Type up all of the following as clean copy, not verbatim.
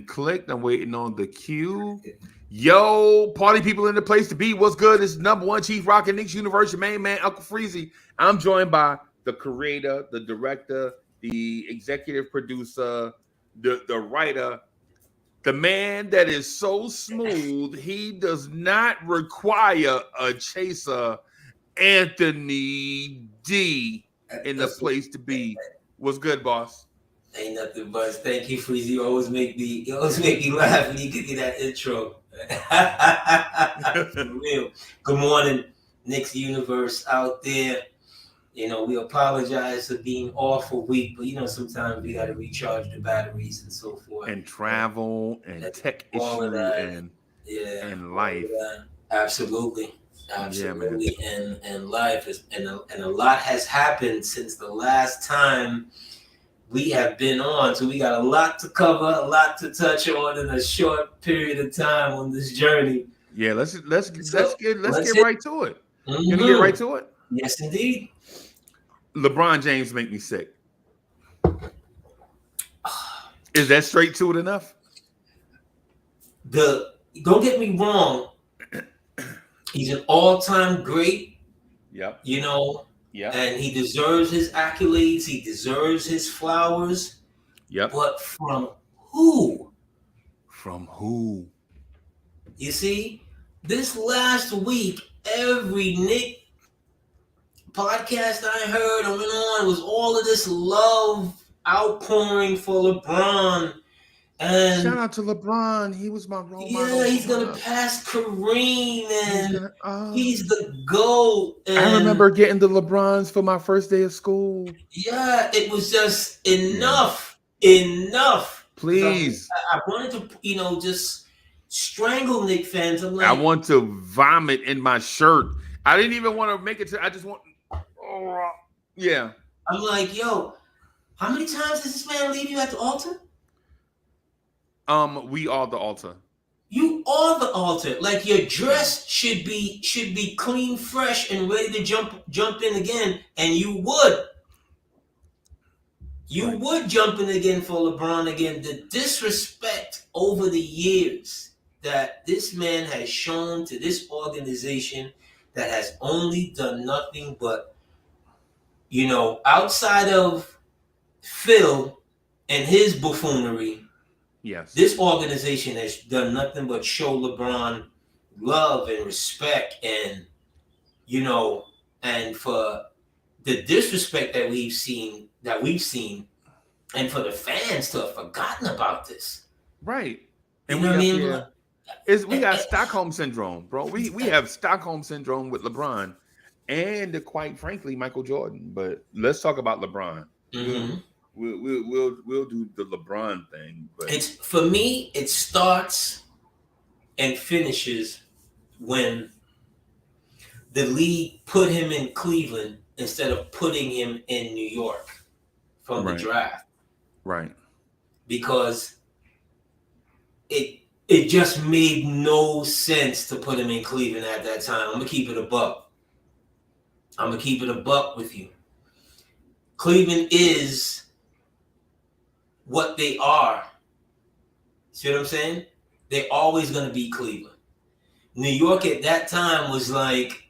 Clicked. I'm waiting on the cue. Yo, party people in the place to be. What's good? This is number one Chief Rock and Knicks Universe, your main man, Uncle Freezie. I'm joined by the creator, the director, the executive producer, the writer, the man that is so smooth, he does not require a chaser, Anthony D in the place to be. What's good, boss? Ain't nothing but thank you, Freezy. You always make me laugh when you give me that intro. For real. Good morning, Knicks Universe out there. We apologize for being off a week, but sometimes we gotta recharge the batteries and so forth. And travel and tech issue and life. Absolutely. And life is and a lot has happened since the last time we have been on, so we got a lot to cover, a lot to touch on in a short period of time on this journey. Yeah, let's get right to it. Mm-hmm. You gonna get right to it? Yes, indeed. LeBron James make me sick. Is that straight to it enough? Don't get me wrong. He's an all-time great. Yep. Yeah. And he deserves his accolades. He deserves his flowers. Yep. But from who? From who? You see, this last week, every Knick podcast I heard and went on was all of this love outpouring for LeBron. And shout out to LeBron. He was my role model. Yeah, he's gonna pass Kareem, and he's the GOAT. And I remember getting the LeBrons for my first day of school. Yeah, it was just enough. Enough. Please. I wanted to, just strangle Knick fans. I'm like, I want to vomit in my shirt. I didn't even want to make it to. I just want. Yeah. I'm like, yo, how many times does this man leave you at the altar? We are the altar. You are the altar. Like your dress should be clean, fresh, and ready to jump in again. And you would. You would jump in again for LeBron again. The disrespect over the years that this man has shown to this organization that has only done nothing but, outside of Phil and his buffoonery. Yes. This organization has done nothing but show LeBron love and respect and for the disrespect that we've seen and for the fans to have forgotten about this. Right. And what I mean? We got Stockholm syndrome, bro. We have Stockholm syndrome with LeBron and quite frankly Michael Jordan. But let's talk about LeBron. Mm-hmm. We'll do the LeBron thing. But for me, it starts and finishes when the league put him in Cleveland instead of putting him in New York from the draft. Right. Because it just made no sense to put him in Cleveland at that time. I'm gonna keep it a buck. With you. Cleveland is what they are. See what I'm saying? They're always going to be Cleveland. New York at that time was like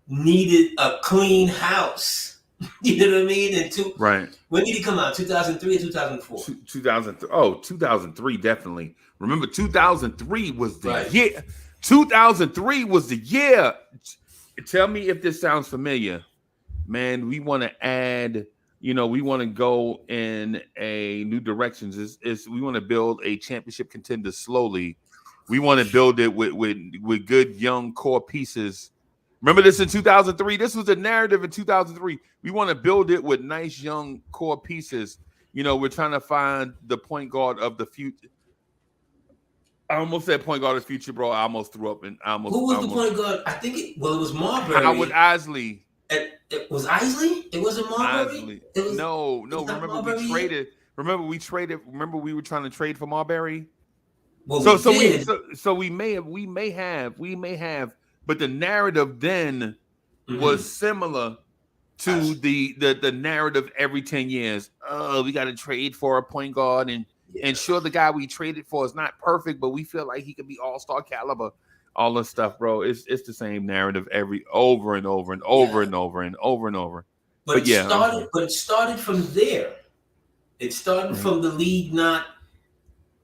needed a clean house. You know what I mean? Right. When did he come out? 2003 or 2004? 2003. Oh, 2003 definitely. Remember, 2003 was the year. 2003 was the year. Tell me if this sounds familiar, man. We want to add. We want to go in a new directions. We want to build a championship contender slowly. We want to build it with good young core pieces. Remember this in 2003? This was the narrative in 2003. We want to build it with nice young core pieces. We're trying to find the point guard of the future. I almost said point guard of the future, bro. I almost threw up. Who was the point guard? I think it was Marbury. Howard Isley. It was Isley? It wasn't Marbury? No. Remember we traded. Remember we were trying to trade for Marbury? Well, we may have, but the narrative then was similar to the narrative every 10 years. Oh, we got to trade for a point guard and And sure, the guy we traded for is not perfect, but we feel like he could be all-star caliber. All this stuff, bro. It's the same narrative over and over and over and over and over and over. But it started from there. It started from the league not,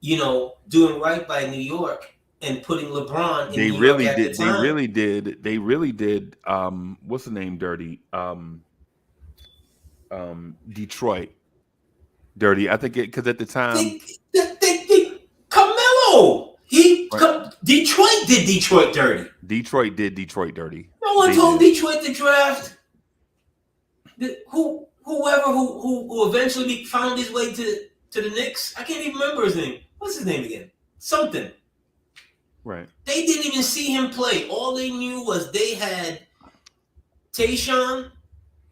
doing right by New York and putting LeBron in New York at the time. They really did. What's the name? Dirty. Detroit. Dirty. I think because at the time, Carmelo. Detroit did Detroit dirty. Detroit did Detroit dirty. No one told Detroit to draft whoever who eventually found his way to the Knicks. I can't even remember his name. What's his name again? Something. Right. They didn't even see him play. All they knew was they had Tayshaun,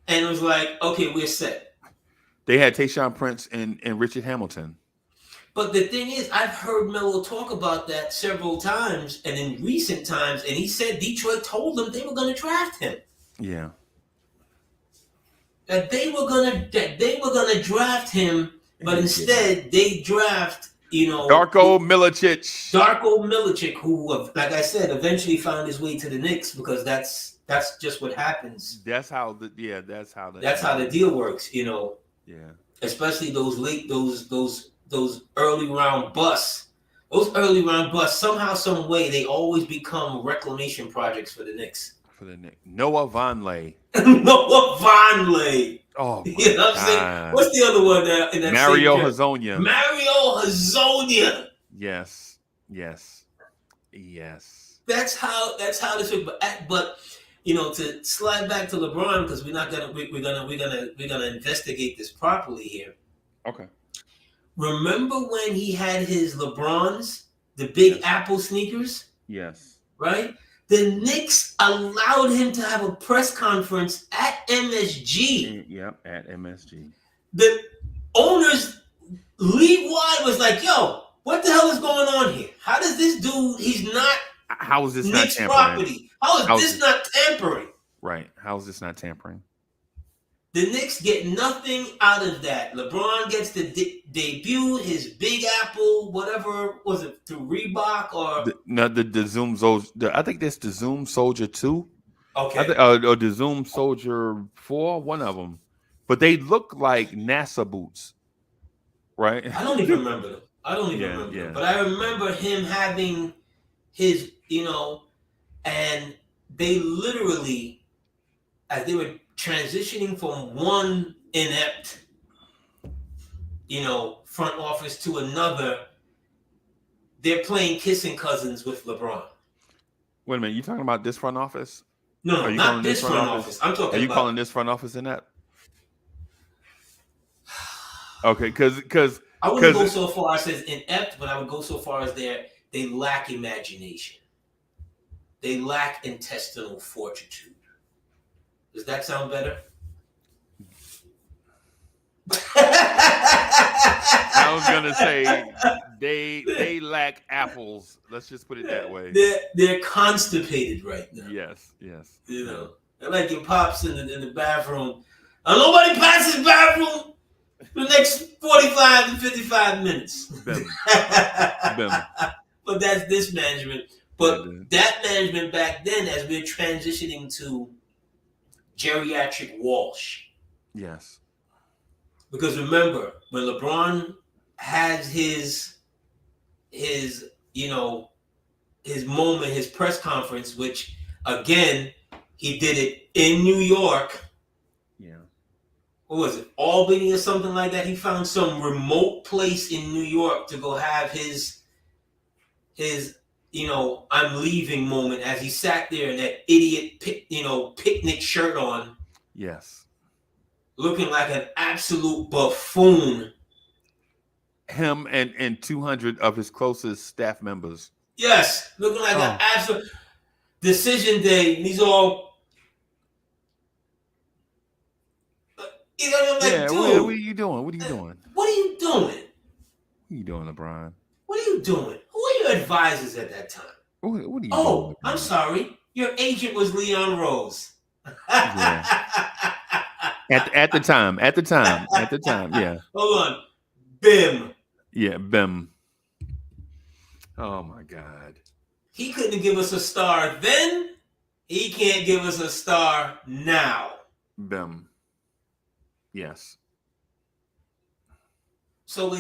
and it was like, okay, we're set. They had Tayshaun Prince and Richard Hamilton. But the thing is, I've heard Melo talk about that several times, and in recent times, and he said Detroit told them they were going to draft him. Yeah. That they were gonna draft him, but instead they draft, Darko Milicic, who, like I said, eventually found his way to the Knicks because that's just what happens. That's how the deal works, Yeah. Especially those early round busts. Those early round busts, somehow, some way, they always become reclamation projects for the Knicks. Noah Vonleh. Noah Vonleh. Oh, you know what I'm saying? What's the other one there? In that Mario Hezonja. Mario Hezonja. Yes. That's how this works. But to slide back to LeBron, because we're gonna investigate this properly here. Okay. Remember when he had his LeBrons, the Big Apple sneakers? Yes. Right? The Knicks allowed him to have a press conference at MSG. Yep, at MSG. The owners league-wide was like, yo, what the hell is going on here? How does this dude, he's not How is this Knicks not tampering? property. How is this not tampering? Right. How is this not tampering? The Knicks get nothing out of that. LeBron gets to debut his Big Apple, whatever was it, through Reebok or the Zoom Soldier. I think that's the Zoom Soldier 2. Okay. Or the Zoom Soldier 4, one of them. But they look like NASA boots, right? I don't even remember them. Them. But I remember him having his, and they literally, as they were transitioning from one inept, front office to another, they're playing kissing cousins with LeBron. Wait a minute, you talking about this front office? No, not this front office. I'm talking about. Are you calling this front office inept? Okay, because I wouldn't go so far as says inept, but I would go so far as they lack imagination. They lack intestinal fortitude. Does that sound better? I was gonna say they lack apples. Let's just put it that way. They're constipated right now. Yes. They're like your pops in the bathroom. And nobody passes bathroom for the next 45 to 55 minutes. Bim. But that's this management. But that management back then, as we're transitioning to geriatric Walsh. Yes. Because remember, when LeBron has his moment, his press conference, which again, he did it in New York. Yeah. What was it? Albany or something like that? He found some remote place in New York to go have his I'm leaving moment as he sat there in that idiot picnic shirt on. Yes. Looking like an absolute buffoon. Him and 200 of his closest staff members. Yes, looking like an absolute decision day. He's all. What are you doing? What are you doing? What are you doing? What are you doing, LeBron? What are you doing? Who are your advisors at that time? What are you doing? Oh, I'm sorry. Your agent was Leon Rose. Yeah. At the time, yeah. Hold on. Bim. Yeah, Bim. Oh my God. He couldn't give us a star then. He can't give us a star now. Bim. Yes. So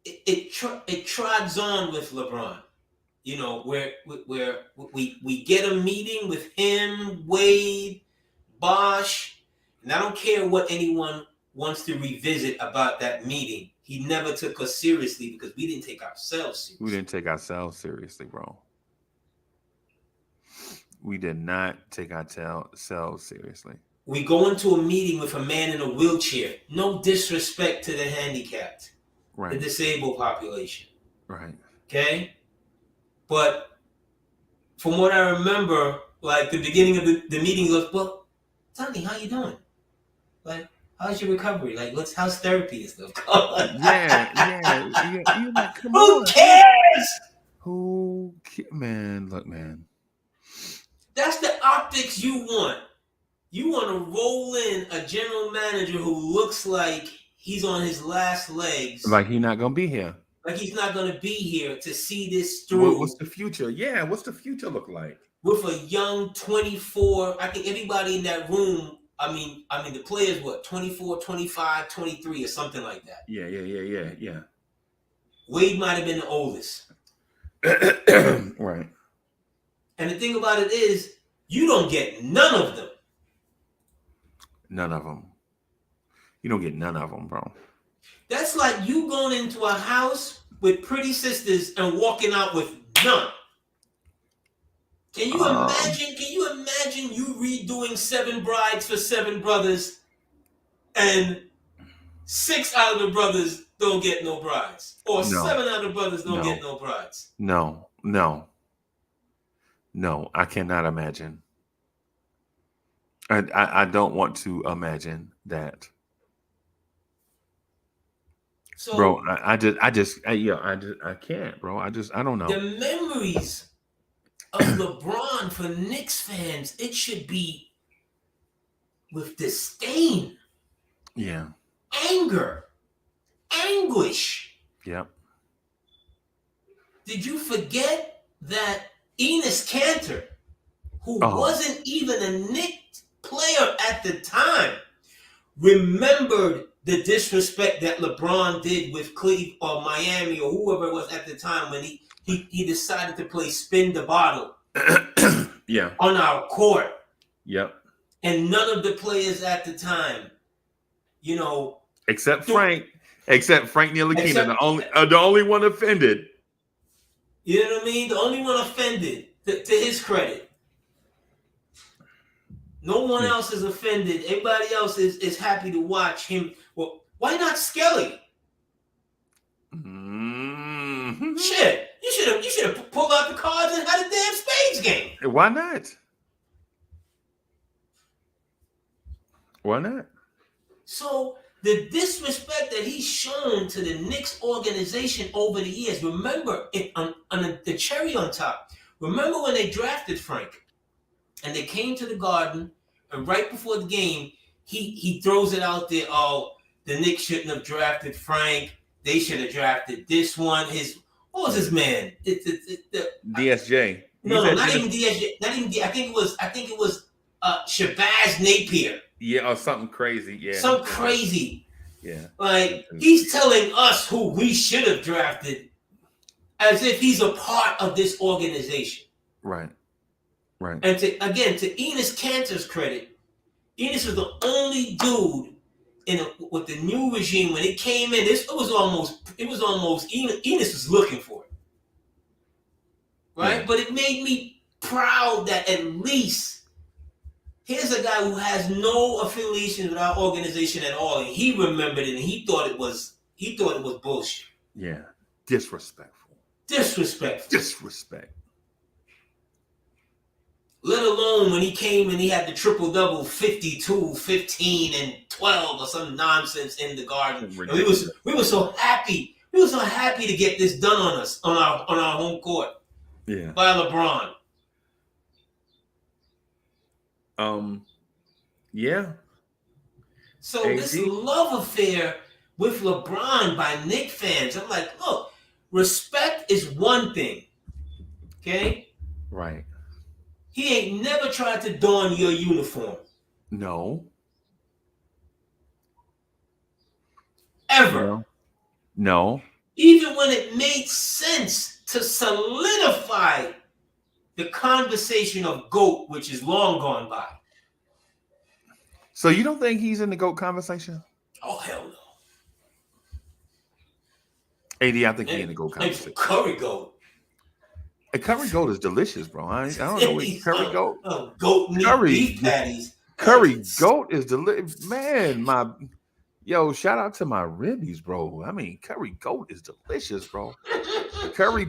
it trods on with LeBron. You know, where we get a meeting with him, Wade, Bosh, and I don't care what anyone wants to revisit about that meeting. He never took us seriously because we didn't take ourselves seriously. We didn't take ourselves seriously, bro. We did not take ourselves seriously. We go into a meeting with a man in a wheelchair. No disrespect to the handicapped, right. The disabled population. Right. Okay? But from what I remember, like the beginning of the meeting goes, well, Tony, how you doing? Like, how's your recovery? Like, how's therapy and stuff? yeah. You like, come Who on. cares? Man, look, man. That's the optics you want. You want to roll in a general manager who looks like he's on his last legs. Like he's not going to be here. Like he's not going to be here to see this through. What's the future? Yeah, what's the future look like? With a young 24, I think everybody in that room, I mean the players, 24, 25, 23 or something like that. Yeah. Wade might have been the oldest. Right. And the thing about it is, you don't get none of them. None of them. You don't get none of them, bro. That's like you going into a house with pretty sisters and walking out with none. Can you imagine? Can you imagine you redoing 7 brides for 7 brothers, and 6 out of the brothers don't get no brides, or 7 out of the brothers don't get no brides? No, I cannot imagine. I don't want to imagine that. So, bro, I can't, bro. I don't know. The memories of LeBron for Knicks fans, it should be with disdain. Yeah. Anger. Anguish. Yep. Did you forget that Enes Kanter, who wasn't even a Knicks player at the time, remembered the disrespect that LeBron did with Cleveland or Miami or whoever it was at the time when he decided to play spin the bottle on our court. Yep. And none of the players at the time, except Frank Ntilikina, the only one offended. You know what I mean? The only one offended, to his credit. No one else is offended. Everybody else is happy to watch him. Well, why not Skelly? Mm-hmm. Shit, you should have pulled out the cards and had a damn spades game. Why not? Why not? So the disrespect that he's shown to the Knicks organization over the years. Remember, the cherry on top. Remember when they drafted Frank, and they came to the Garden, and right before the game, he throws it out there. Oh, the Knicks shouldn't have drafted Frank. They should have drafted this one. What was his man? DSJ. No, not even DSJ. Not even. I think it was Shabazz Napier. Yeah, or something crazy. Yeah, something crazy. Yeah, like he's telling us who we should have drafted, as if he's a part of this organization. Right. And to Enes Kanter's credit, Enes was the only dude with the new regime when it came in. It was almost Enes was looking for it, right? Yeah. But it made me proud that at least here's a guy who has no affiliation with our organization at all, and he remembered it, and he thought it was bullshit. Yeah, disrespectful. Let alone when he came and he had the triple-double, 52, 15, and 12 or some nonsense in the Garden. And we were so happy. We were so happy to get this done on us on our home court. Yeah. By LeBron. Yeah. So AD. This love affair with LeBron by Knicks fans. I'm like, look, respect is one thing. Okay? Right. He ain't never tried to don your uniform. No. Ever. No. Even when it made sense to solidify the conversation of GOAT, which is long gone by. So you don't think he's in the GOAT conversation? Oh, hell no. AD, I think he's in the GOAT conversation. Curry GOAT. A Curry GOAT is delicious, bro. I don't know what Curry GOAT. GOAT meat Curry beef patties. Curry GOAT is delicious. Man, shout out to my ribbies, bro. I mean, Curry GOAT is delicious, bro. Curry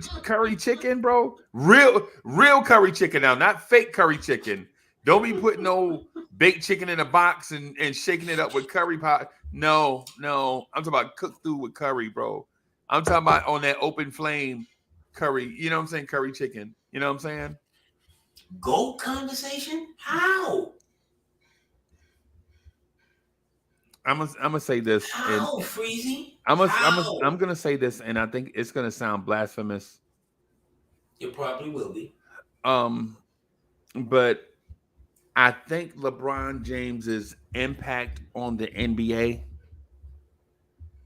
chicken, bro. Real curry chicken now, not fake curry chicken. Don't be putting no baked chicken in a box and shaking it up with curry pot. No. I'm talking about cooked through with curry, bro. I'm talking about on that open flame curry. You know what I'm saying? Curry chicken. You know what I'm saying? GOAT conversation? How? I'm gonna say this. How, Freezie? I'm gonna say this, and I think it's gonna sound blasphemous. It probably will be. But I think LeBron James's impact on the NBA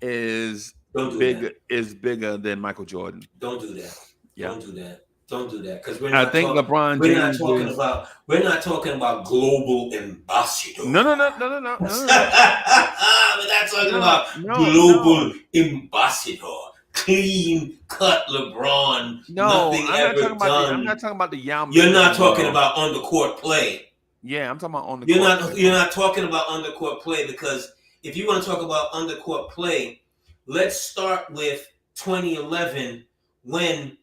is bigger than Michael Jordan. Don't do that. Yeah. Don't do that. Don't do that. Because I think LeBron James we're not talking about global ambassador. No. We're not talking about global ambassador. Clean cut LeBron. No, nothing I'm ever done. I'm not talking about the Yao Ming. You're not talking about undercourt play. Yeah, I'm talking about on the court. You're not talking about undercourt play, because if you want to talk about undercourt play, let's start with 2011 when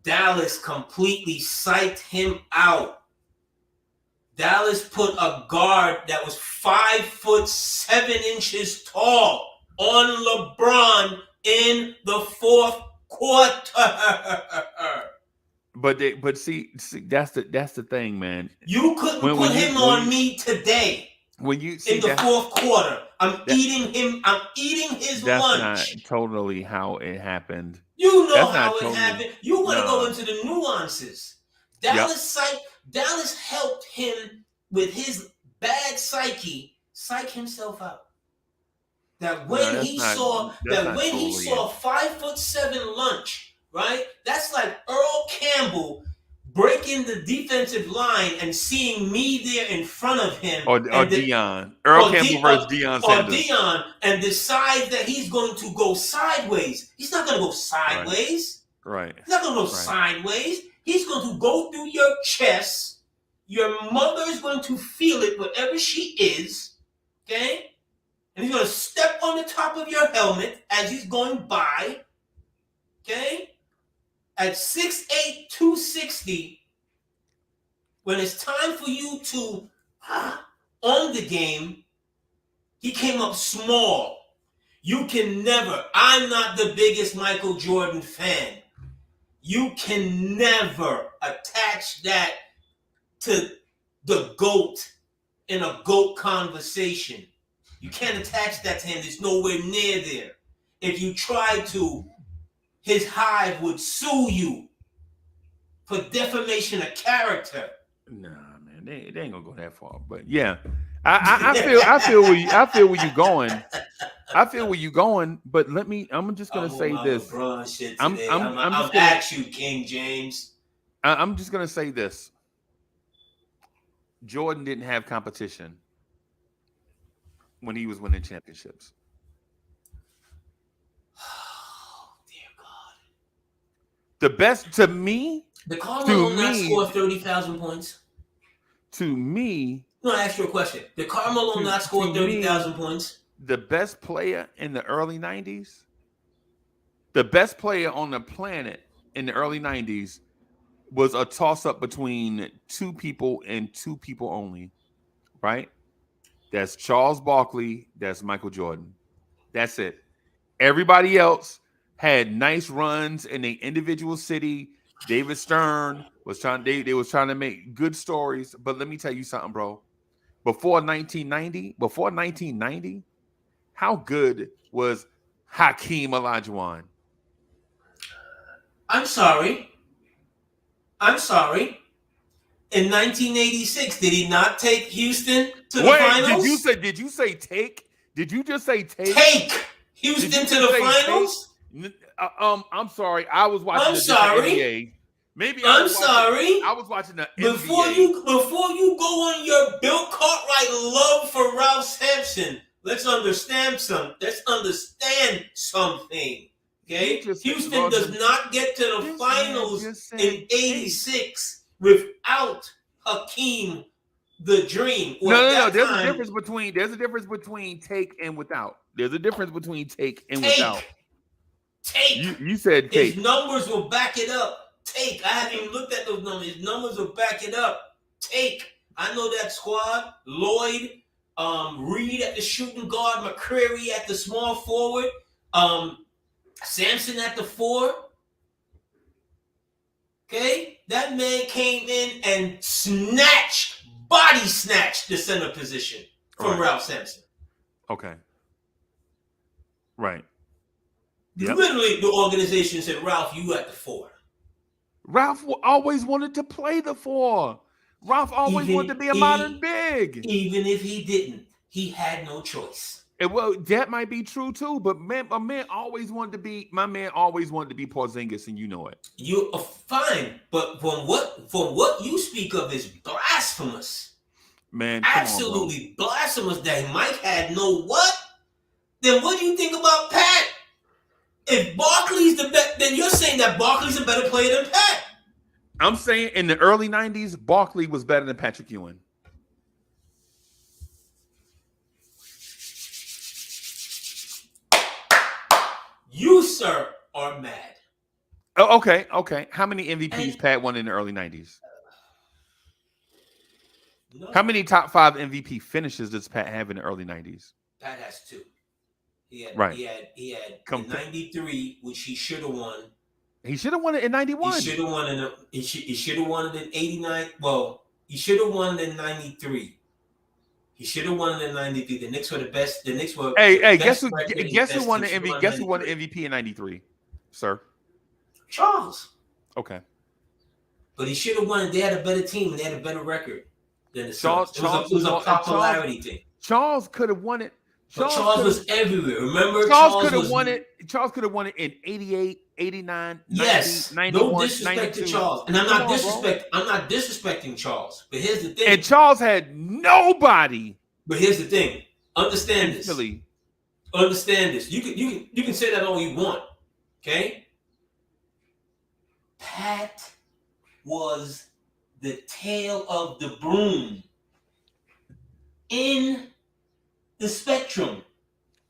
Dallas completely psyched him out. Dallas put a guard that was 5'7" tall on LeBron in the fourth quarter. But see, that's the thing, man. You couldn't put him on me today. When you see in the fourth quarter, I'm eating his lunch. That's not totally how it happened. You know how it happened. You want to go into the nuances. Dallas helped him with his bad psyche psych himself out. That when he saw 5'7" lunch, right? That's like Earl Campbell breaking the defensive line and seeing me there in front of him. Or Deion. Earl Campbell versus Deion Sanders. Or Deion, and decide that he's going to go sideways. He's not going to go sideways. Right. He's not going to go sideways. He's going to go through your chest. Your mother is going to feel it, whatever she is. Okay? And he's going to step on the top of your helmet as he's going by. Okay? At 6'8", 260, when it's time for you to own the game, he came up small. You can never, I'm not the biggest Michael Jordan fan. You can never attach that to the GOAT in a GOAT conversation. You can't attach that to him. It's nowhere near there. If you try to, his hive would sue you for defamation of character. Nah, man, they ain't gonna go that far. But yeah, I feel where you're going. I feel where you're going. But I'm just gonna say this. I'm at you, King James. I'm just gonna say this. Jordan didn't have competition when he was winning championships. The best to me. The Carmelo not score 30,000 points. To me. No, I ask you a question. Did Carmelo not score 30,000 points? The best player in the early 90s, the best player on the planet in the early 90s was a toss-up between two people and two people only, right? That's Charles Barkley. That's Michael Jordan. That's it. Everybody else had nice runs in the individual city. David Stern was trying. They was trying to make good stories. But let me tell you something, bro. Before 1990, How good was Hakeem Olajuwon? I'm sorry. In 1986, did he not take Houston to the finals? Did you say take? Did you just say take? Take Houston to the finals? I'm sorry. I was watching NBA. Maybe I'm sorry. I was watching the before NBA. Before you go on your Bill Cartwright love for Ralph Sampson, let's understand something. Okay? Houston does not get to the finals in 86 without Hakeem the Dream. No. There's a difference between take and without. There's a difference between take and without. Take. You said take. His numbers will back it up. Take. I haven't even looked at those numbers. His numbers will back it up. Take. I know that squad. Lloyd, Reed at the shooting guard, McCreary at the small forward, Sampson at the 4. Okay? That man came in and body snatched the center position from Ralph Sampson. Okay. Right. Yep. Literally, the organization said, Ralph, you at the 4. Ralph always wanted to play the 4. Ralph always wanted to be a modern big. Even if he didn't, he had no choice. Well, that might be true too, but my man always wanted to be Porzingis, and you know it. You are fine, but from what you speak of is blasphemous. Man, absolutely blasphemous that Mike had no what? Then what do you think about Pat? If Barkley's the best, then you're saying that Barkley's a better player than Pat. I'm saying in the early 90s, Barkley was better than Patrick Ewing. You, sir, are mad. Oh, okay. How many MVPs Pat won in the early 90s? No. How many top 5 MVP finishes does Pat have in the early 90s? Pat has 2. He had in 93, which he should have won. He should have won it in 91. He should have won it. He should have won it in 89. Well, he should have won it in 93. He should have won it in 93. The Knicks were the best. The Knicks were. Hey, guess who won the MVP? Guess who won the MVP in 93, sir? Charles. Okay. But he should have won it. They had a better team and they had a better record than the Suns. It was a popularity thing. Charles could have won it. Charles was everywhere. Remember, Charles could have won it. Charles could have won it in 88, 89, 90, 91, no disrespect 92. to Charles. And I'm not disrespecting Charles. But here's the thing. And Charles had nobody. But here's the thing. Understand this. Understand this. You can say that all you want. Okay? Pat was the tail of the broom in the spectrum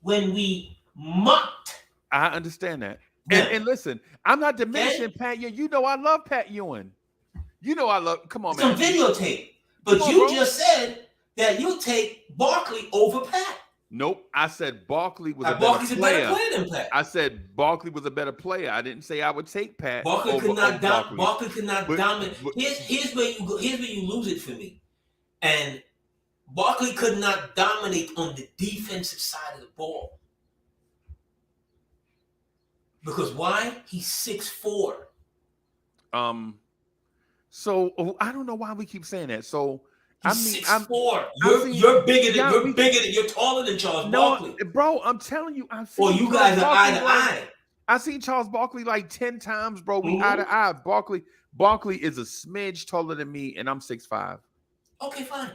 when we mocked. I understand that. And listen, I'm not diminishing Pat Ewing. You know I love Pat Ewing. You know I love. Come on, man. It's on videotape. But just said that you take Barkley over Pat. Nope. I said Barkley was a better player than Pat. I said Barkley was a better player. I didn't say I would take Pat. Barkley could not dominate. Here's where you lose it for me. And Barkley could not dominate on the defensive side of the ball. Because why? He's 6'4". So I don't know why we keep saying that. So He's 6'4". You're bigger than you're taller than Charles Barkley. Bro, I'm telling you, I've seen you guys are eye to eye. I seen Charles Barkley like 10 times, bro. We eye to eye. Barkley is a smidge taller than me, and I'm 6'5". Okay, fine.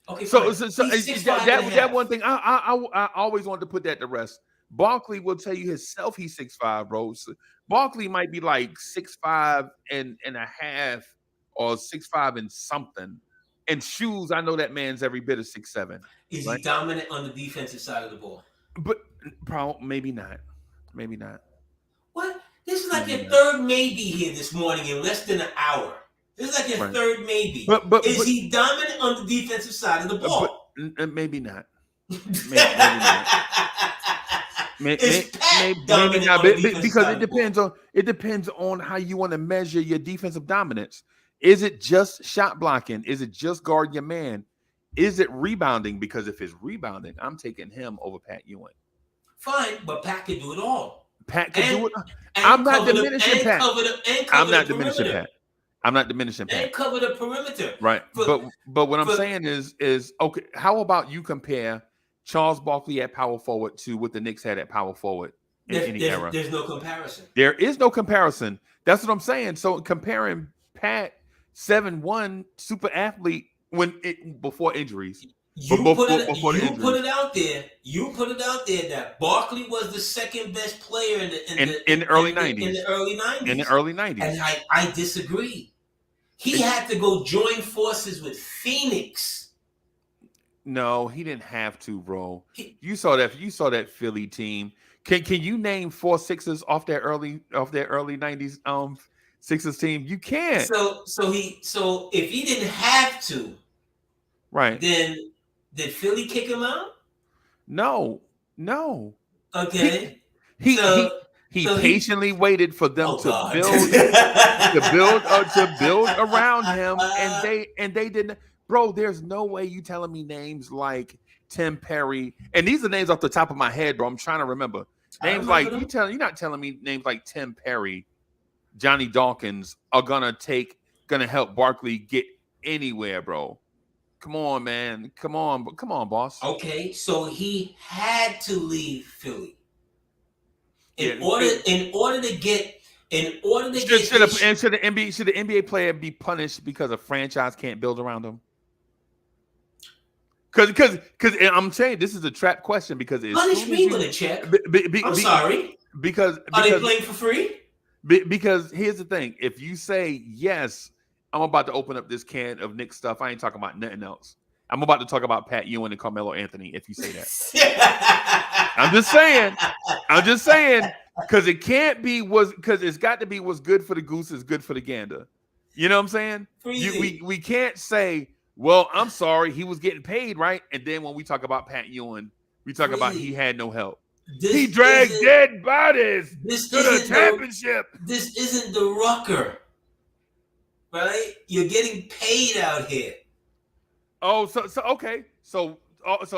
Okay, so that one thing I always wanted to put that to rest. Barkley will tell you himself he's 6'5", bro. So Barkley might be like 6'5" and a half or 6'5" and something. And shoes, I know that man's every bit of 6'7". Is he dominant on the defensive side of the ball? But probably maybe not. Maybe not. What? This is like your third maybe here this morning in less than an hour. This is like your third maybe. But is he dominant on the defensive side of the ball? Maybe not. Maybe not. Maybe not. Because it depends on how you want to measure your defensive dominance. Is it just shot blocking? Is it just guard your man? Is it rebounding? Because if it's rebounding, I'm taking him over Pat Ewing. Fine, but Pat can do it all. Pat can do it. And I'm not diminishing Pat. I'm not diminishing Pat. I'm not diminishing Pat. And cover the perimeter. Right. But what I'm saying is okay, how about you compare Charles Barkley at power forward to what the Knicks had at power forward in any era? There's no comparison. There is no comparison. That's what I'm saying. So comparing Pat 7'1" super athlete before injuries. You put it out there that Barkley was the second best player in the early 90s. In the early 90s. And I disagree. He had to go join forces with Phoenix. No, he didn't have to, bro. You saw that Philly team. Can you name 4 Sixers off their early 90s Sixers team? You can't. So if he didn't have to, right, then did Philly kick him out? No. Okay. He patiently waited for them to build around him, and they didn't. Bro, there's no way you telling me names like Tim Perry, and these are names off the top of my head, bro. I'm trying to remember names like you're not telling me names like Tim Perry, Johnny Dawkins are gonna help Barkley get anywhere, bro. Come on, man. Come on, boss. Okay, so he had to leave Philly in order to get. Should the NBA player be punished because a franchise can't build around him? Because I'm saying this is a trap question because it's punish me with a check. I'm sorry. Because are they playing for free? Because here's the thing: if you say yes, I'm about to open up this can of Knicks stuff. I ain't talking about nothing else. I'm about to talk about Pat Ewing and Carmelo Anthony. If you say that, I'm just saying, because it can't be because it's got to be what's good for the goose is good for the gander. You know what I'm saying? We can't say, well, I'm sorry, he was getting paid, right? And then when we talk about Pat Ewing, we talk about he had no help. He dragged dead bodies to the championship. This isn't the Rucker. Right? You're getting paid out here. Oh, so okay. So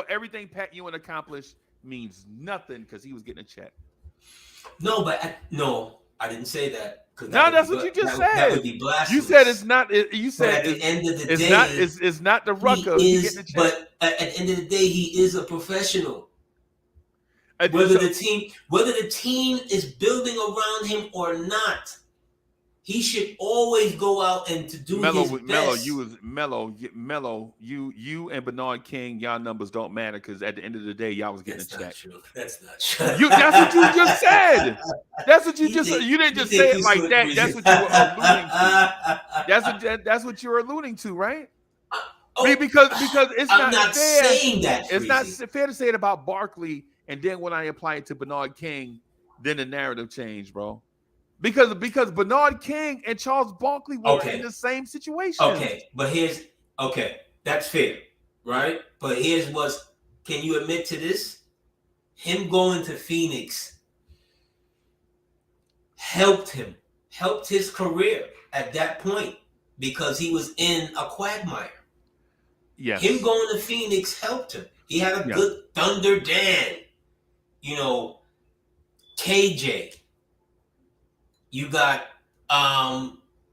everything Pat Ewing accomplished means nothing because he was getting a check. No, I didn't say that. No, that's what you just said. That would be blasphemous. You said it's not. You said at the end of the day, it's not the Rucker. But at the end of the day, he is a professional. Whether the team is building around him or not, he should always go out and to do his best. Mello, you and Bernard King, y'all numbers don't matter because at the end of the day, y'all was getting a check. That's not true. That's what you just said. That's what you just said. You didn't just say it like that. That's what you were alluding to. That's what you're alluding to, right? Because it's not fair. Saying that. It's not fair to say it about Barkley, and then when I apply it to Bernard King, then the narrative changed, bro. Because Bernard King and Charles Barkley were in the same situation. That's fair, right? But can you admit to this? Him going to Phoenix helped his career at that point because he was in a quagmire. Yes. Him going to Phoenix helped him. He had a good Thunder Dan, KJ. You got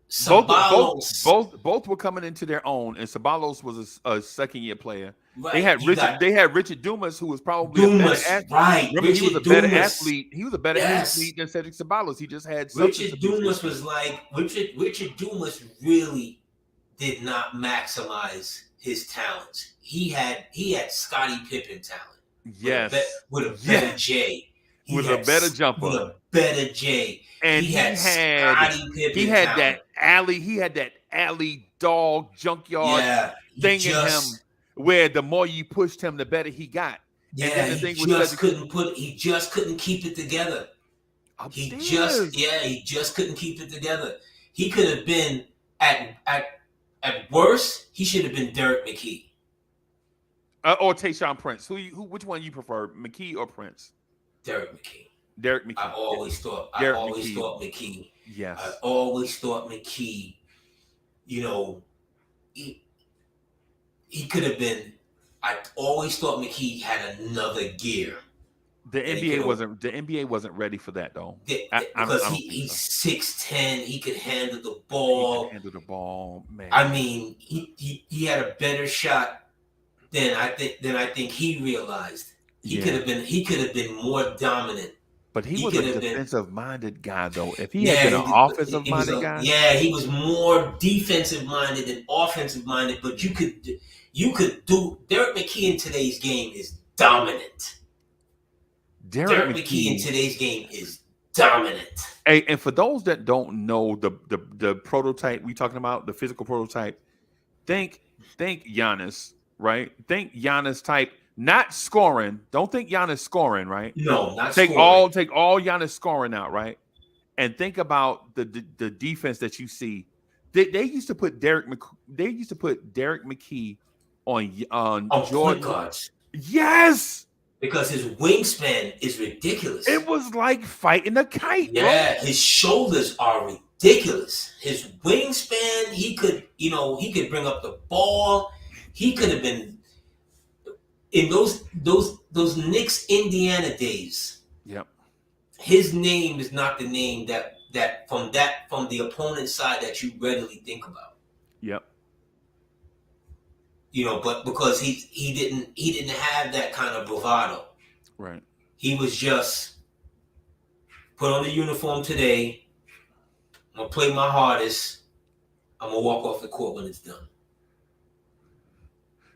Ceballos. Both were coming into their own, and Ceballos was a second-year player. Right. They had Richard Dumas, who was probably a better athlete. Right. Remember, he was a better athlete. He was a better athlete than Cedric Ceballos. He just had Richard Dumas was like Richard Dumas really did not maximize his talents. He had Scottie Pippen talent. Yes. With a better J. With a better jumper. With a better J. And he had that alley dog junkyard thing in him where the more you pushed him, the better he got. Yeah, and then he just couldn't keep it together. He just couldn't keep it together. He could have been at worst, he should have been Derek McKee. Or Tayshaun Prince. Which one you prefer, McKee or Prince? Derek McKee. I always thought McKee. Yes. I always thought McKee, he could have been. I always thought McKee had another gear The NBA wasn't ready for that though. I Because don't think he's so. 6'10", he could handle the He can ball. handle the ball, man. I mean, he had a better shot than I think he realized. He could have been more dominant. But he was a defensive-minded guy, though. If he had Yeah, been an offensive-minded guy, he was more defensive-minded than offensive-minded. But you could do. Derek McKee in today's game is dominant. Derek McKee in today's game is dominant. Hey, and for those that don't know the prototype we talking about, the physical prototype, think Giannis, right? Think Giannis type, not scoring. Don't think Giannis scoring, right? No, not take scoring. Take all Giannis scoring out, right? And think about the defense that you see. They used to put Derek McKee on Jordan cards. Yes. Because his wingspan is ridiculous. It was like fighting a kite. Yeah, bro. His shoulders are ridiculous. His wingspan, he could bring up the ball. He could have been in those Knicks Indiana days. Yep. His name is not the name that from the opponent's side that you readily think about. Yep. But because he didn't have that kind of bravado. Right. He was just put on the uniform today. I'm gonna play my hardest. I'm gonna walk off the court when it's done.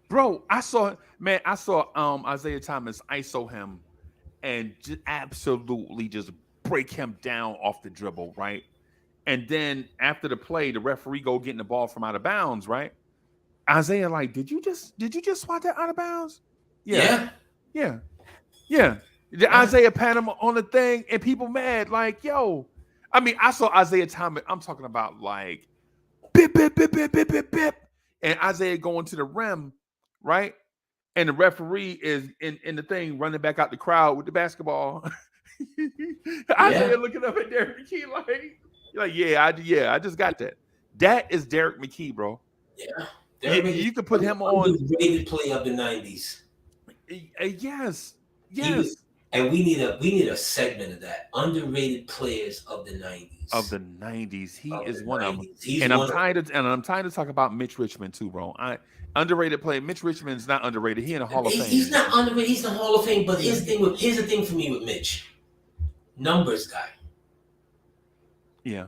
Bro, I saw Isaiah Thomas ISO him and just absolutely just break him down off the dribble, right? And then after the play, the referee go getting the ball from out of bounds, right? Isaiah, like, did you just swat that out of bounds? Yeah. Isaiah pat him on the thing, and people mad, like, yo. I mean, I saw Isaiah Thomas. I'm talking about like, bip, bip, bip, bip, bip, bip, bip, and Isaiah going to the rim, right? And the referee is in the thing running back out the crowd with the basketball. Isaiah looking up at Derek McKee I just got that. That is Derek McKee, bro. Yeah. You could put him on underrated player of the 90s. Yes. And we need a segment of that. Underrated players of the 90s. Of the 90s. He is one of them. And I'm tired of talking about Mitch Richmond too, bro. Underrated player. Mitch Richmond's not underrated. He in the Hall of Fame. He's not underrated. He's in the Hall of Fame. But here's the thing for me with Mitch. Numbers guy. Yeah.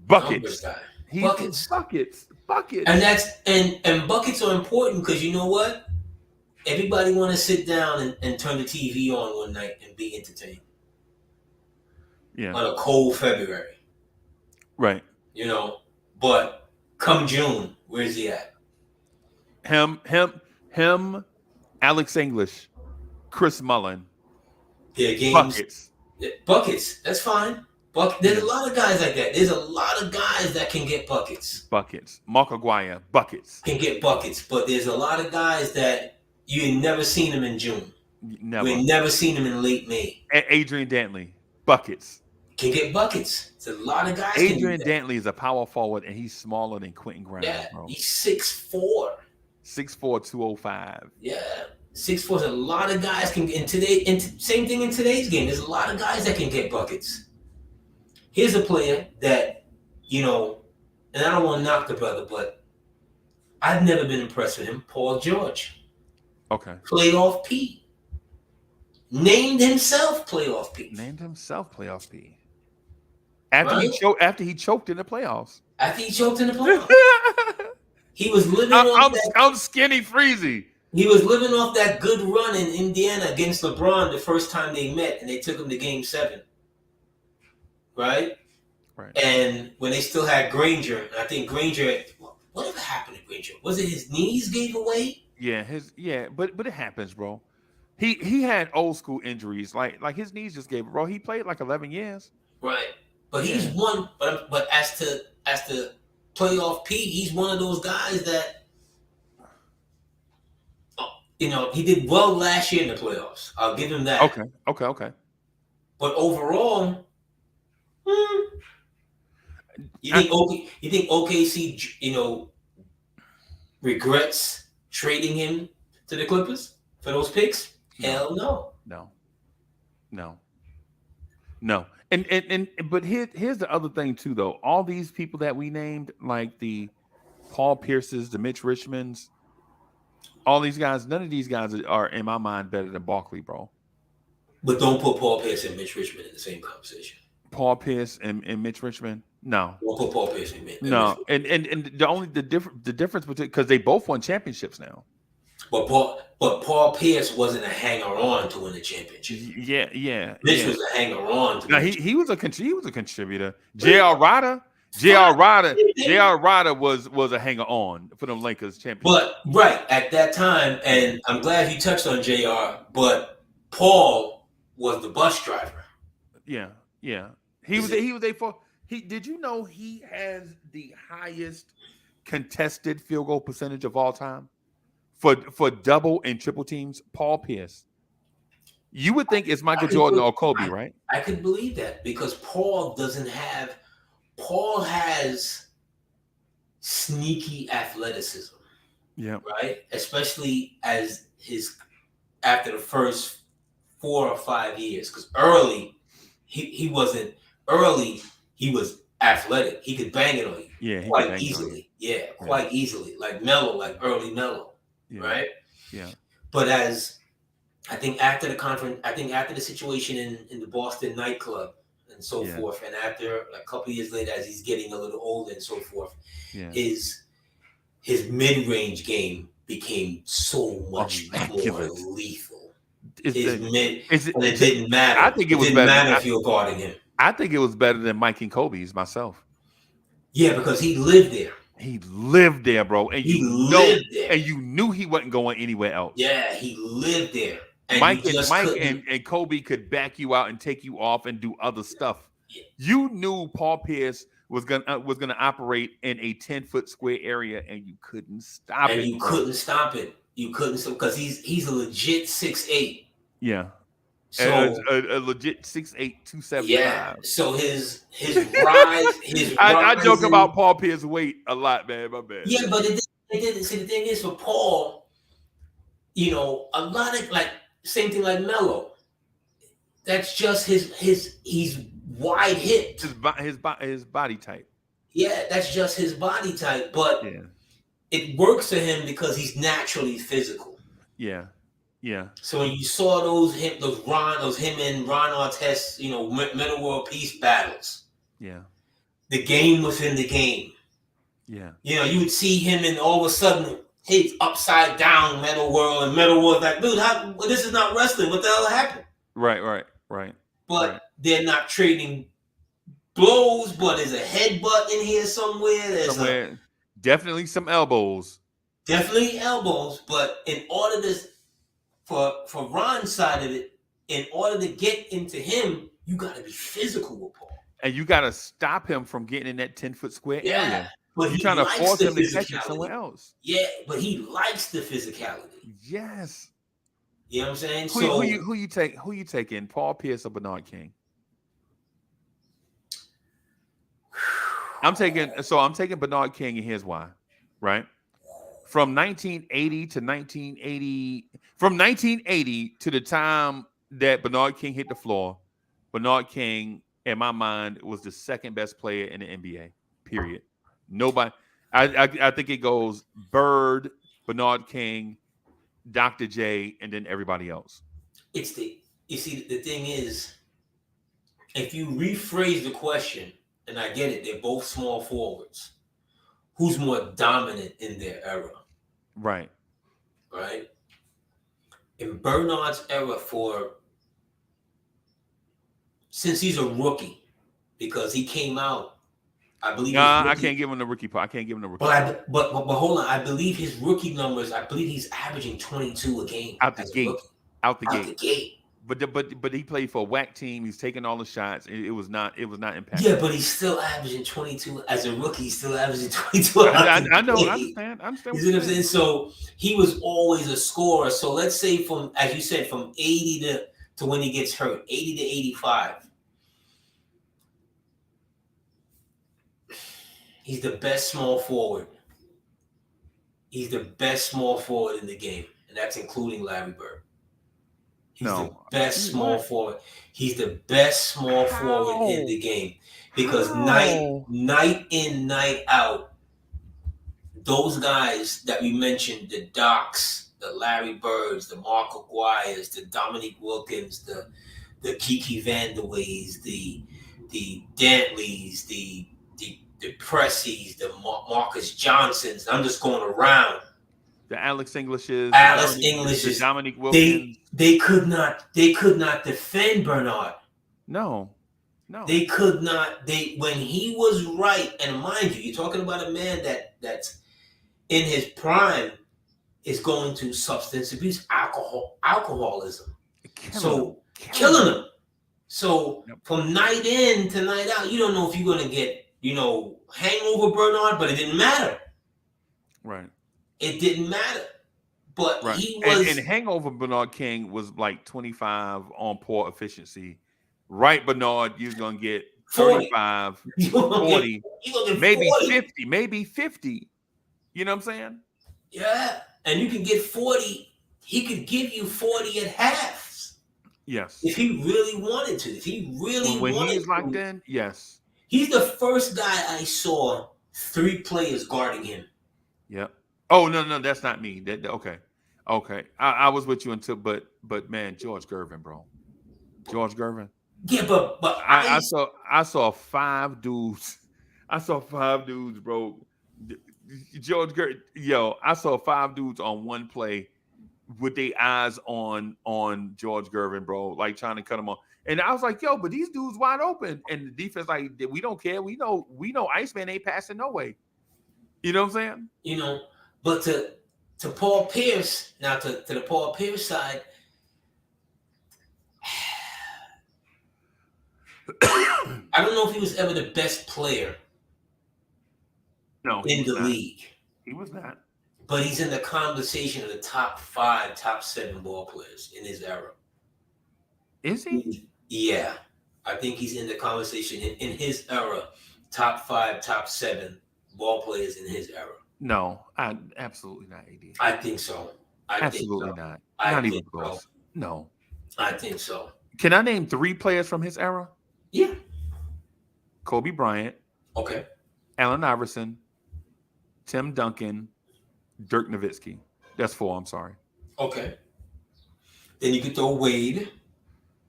Buckets. Numbers guy. Buckets. And that's and buckets are important because you know what? Everybody want to sit down and turn the TV on one night and be entertained. Yeah. On a cold February. Right. But come June, where's he at? Him, Alex English, Chris Mullin. Yeah, games. Buckets. That's fine. There's a lot of guys like that. There's a lot of guys that can get buckets. Mark Aguirre, buckets. Can get buckets. But there's a lot of guys that you ain't never seen them in June. Never. We ain't never seen them in late May. Adrian Dantley, buckets. Can get buckets. It's a lot of guys. Adrian Dantley is a power forward, and he's smaller than Quentin Grimes, bro. He's 6'4". 6'4", 205. Yeah. 6'4". A lot of guys can get same thing in today's game. There's a lot of guys that can get buckets. Here's a player that, and I don't want to knock the brother, but I've never been impressed with him. Paul George. Okay. Playoff P. Named himself Playoff P. After he choked in the playoffs. He was living off I'm Skinny Freezie. He was living off that good run in Indiana against LeBron the first time they met, and they took him to Game 7. Right. And when they still had Granger, I think Granger, whatever happened to Granger? Was it his knees gave away? Yeah, but it happens, bro. He had old school injuries, like his knees just gave, bro. He played like 11 years. Right. But he's one. But as to playoff P, he's one of those guys that, he did well last year in the playoffs. I'll give him that. Okay. But overall. You think OKC, regrets trading him to the Clippers for those picks? Hell no. No. No. And but here's the other thing too though. All these people that we named, like the Paul Pierces, the Mitch Richmonds, all these guys, none of these guys are in my mind better than Barkley, bro. But don't put Paul Pierce and Mitch Richmond in the same conversation. Paul Pierce and Mitch Richmond? No. Don't put Paul Pierce and Mitch No. Richmond. And the difference between, because they both won championships now. But Paul Pierce wasn't a hanger-on to win the championship. Yeah. Mitch was a hanger-on. Now he was a contributor. J.R. Ryder was a hanger-on for the Lakers championship. But right at that time, and I'm glad you touched on J.R. But Paul was the bus driver. Yeah. Did you know he has the highest contested field goal percentage of all time for double and triple teams? Paul Pierce. You would think it's Michael Jordan or Kobe, right? I could believe that because Paul has sneaky athleticism. Yeah. Right? Especially after the first 4 or 5 years. Because early, he wasn't early, he was athletic. He could bang it on you. Yeah, quite easily. Yeah, quite easily. Like Melo, like early Melo. Yeah. Right? Yeah. But I think after the situation in the Boston nightclub and so forth, and after a couple of years later, as he's getting a little older and so forth, his mid-range game became so much more lethal. It didn't matter. I think it was didn't better. matter if you were guarding him. I think it was better than Mike and Kobe's myself. Yeah, because he lived there. He lived there, bro, and lived there, and you knew he wasn't going anywhere else. Yeah, he lived there. And Mike and Kobe could back you out and take you off and do other stuff. Yeah. You knew Paul Pierce was gonna operate in a 10-foot square area, and you couldn't stop it. And you couldn't stop it. You couldn't, because he's a legit 6'8". Yeah. So a legit 6'8", 275. Yeah. So his rise, I joke about Paul Pierce's weight a lot, man. My bad. Yeah, but it didn't. See, the thing is, for Paul, a lot of same thing like Melo. That's just he's wide hipped. His body type. Yeah, that's just his body type. But it works for him because he's naturally physical. Yeah. Yeah. So when you saw him and Ron Artest, Middle World Peace battles. Yeah. The game within the game. Yeah. You would see him and all of a sudden he's upside down Metal World, and Metal World like, dude, this is not wrestling. What the hell happened? Right. But they're not trading blows, but there's a headbutt in here somewhere. Definitely some elbows. Definitely elbows, but in order for Ron's side of it, in order to get into him, you got to be physical with Paul. And you got to stop him from getting in that 10-foot square area. But you're trying to force him to catch it somewhere else. Yeah, but he likes the physicality. Yes. You know what I'm saying? Who you taking? Paul Pierce or Bernard King? I'm taking Bernard King, and here's why. Right? From 1980 to the time that Bernard King hit the floor, Bernard King, in my mind, was the second best player in the NBA. Period. Nobody. I think it goes Bird, Bernard King, Dr. J, and then everybody else. You see, the thing is, if you rephrase the question, and I get it, they're both small forwards. Who's more dominant in their era? Right. In Bernard's era, since he's a rookie, because he came out, I believe. I can't give him the rookie part. But hold on, I believe his rookie numbers. I believe he's averaging 22 a game out the gate. But he played for a whack team. He's taking all the shots. It was not impactful. Yeah, but he's still averaging 22 as a rookie. He's still averaging 22. I know. I understand. You see what I'm saying? So he was always a scorer. So let's say from 80 to when he gets hurt, 80 to 85. He's the best small forward. He's the best small forward in the game, and that's including Larry Bird. He's the best small forward. He's the best small forward in the game because night in, night out, those guys that we mentioned, the Docs, the Larry Birds, the Mark Aguirres, the Dominique Wilkins, the Kiki Vandeweghes, the Dantleys, the Pressies, the Marcus Johnsons. I'm just going around. The Alex Englishes, the Dominique Wilkins. They could not defend Bernard. No. They could not. When he was right, and mind you, you're talking about a man that's in his prime is going to substance abuse, alcoholism. Killing him. So from night in to night out, you don't know if you're going to get, hangover Bernard, but it didn't matter. Right. It didn't matter. But he was... And hangover Bernard King was like 25 on poor efficiency. Right, Bernard, you're going to get 35, 40, maybe 40. 50, maybe 50. You know what I'm saying? Yeah. And you can get 40. He could give you 40 at halves. Yes. If he really wanted to. If he really when wanted he's locked in, yes. He's the first guy I saw 3 players guarding him. Yep. Oh, no, that's not me. Okay. I was with you until, but man, George Gervin, bro. George Gervin. Yeah, but I saw 5 dudes. I saw 5 dudes, bro. George Gervin, I saw 5 dudes on one play with their eyes on George Gervin, bro, like trying to cut him off. And I was like, but these dudes wide open. And the defense, like, we don't care. We know Iceman ain't passing no way. You know what I'm saying? But to Paul Pierce, now to the Paul Pierce side, I don't know if he was ever the best player in the league. He was not. But he's in the conversation of the top 5, top 7 ball players in his era. Is he? Yeah. I think he's in the conversation in his era, top 5, top 7 ball players in his era. No, absolutely not, AD. I think so. Absolutely not. Not even close. No. I think so. Can I name 3 players from his era? Yeah. Kobe Bryant. Okay. Allen Iverson. Tim Duncan. Dirk Nowitzki. That's 4, I'm sorry. Okay. Then you could throw Wade.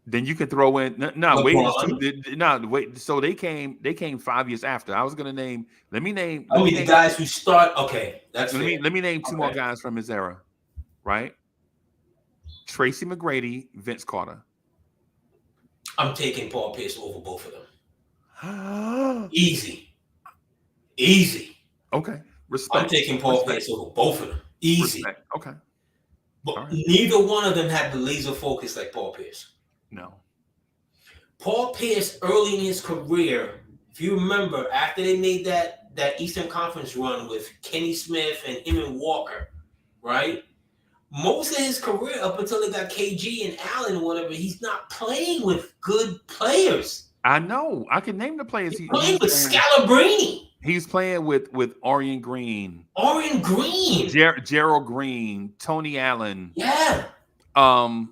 Then you can throw in Wade is wait. So they came 5 years after. I was gonna name. Let me name the guys who start. Okay, that's let me name 2 more guys from his era, right? Tracy McGrady, Vince Carter. I'm taking Paul Pierce over both of them. Easy. Okay, respect. I'm taking Paul Pierce over both of them. Easy. Respect. Okay. But neither one of them had the laser focus like Paul Pierce. No. Paul Pierce, early in his career, if you remember, after they made that Eastern Conference run with Kenny Smith and him and Walker, right? Most of his career, up until they got KG and Allen or whatever, he's not playing with good players. I know. I can name the players. He's playing with Scalabrine. He's playing with Orion Green. Gerald Green, Tony Allen. Yeah. And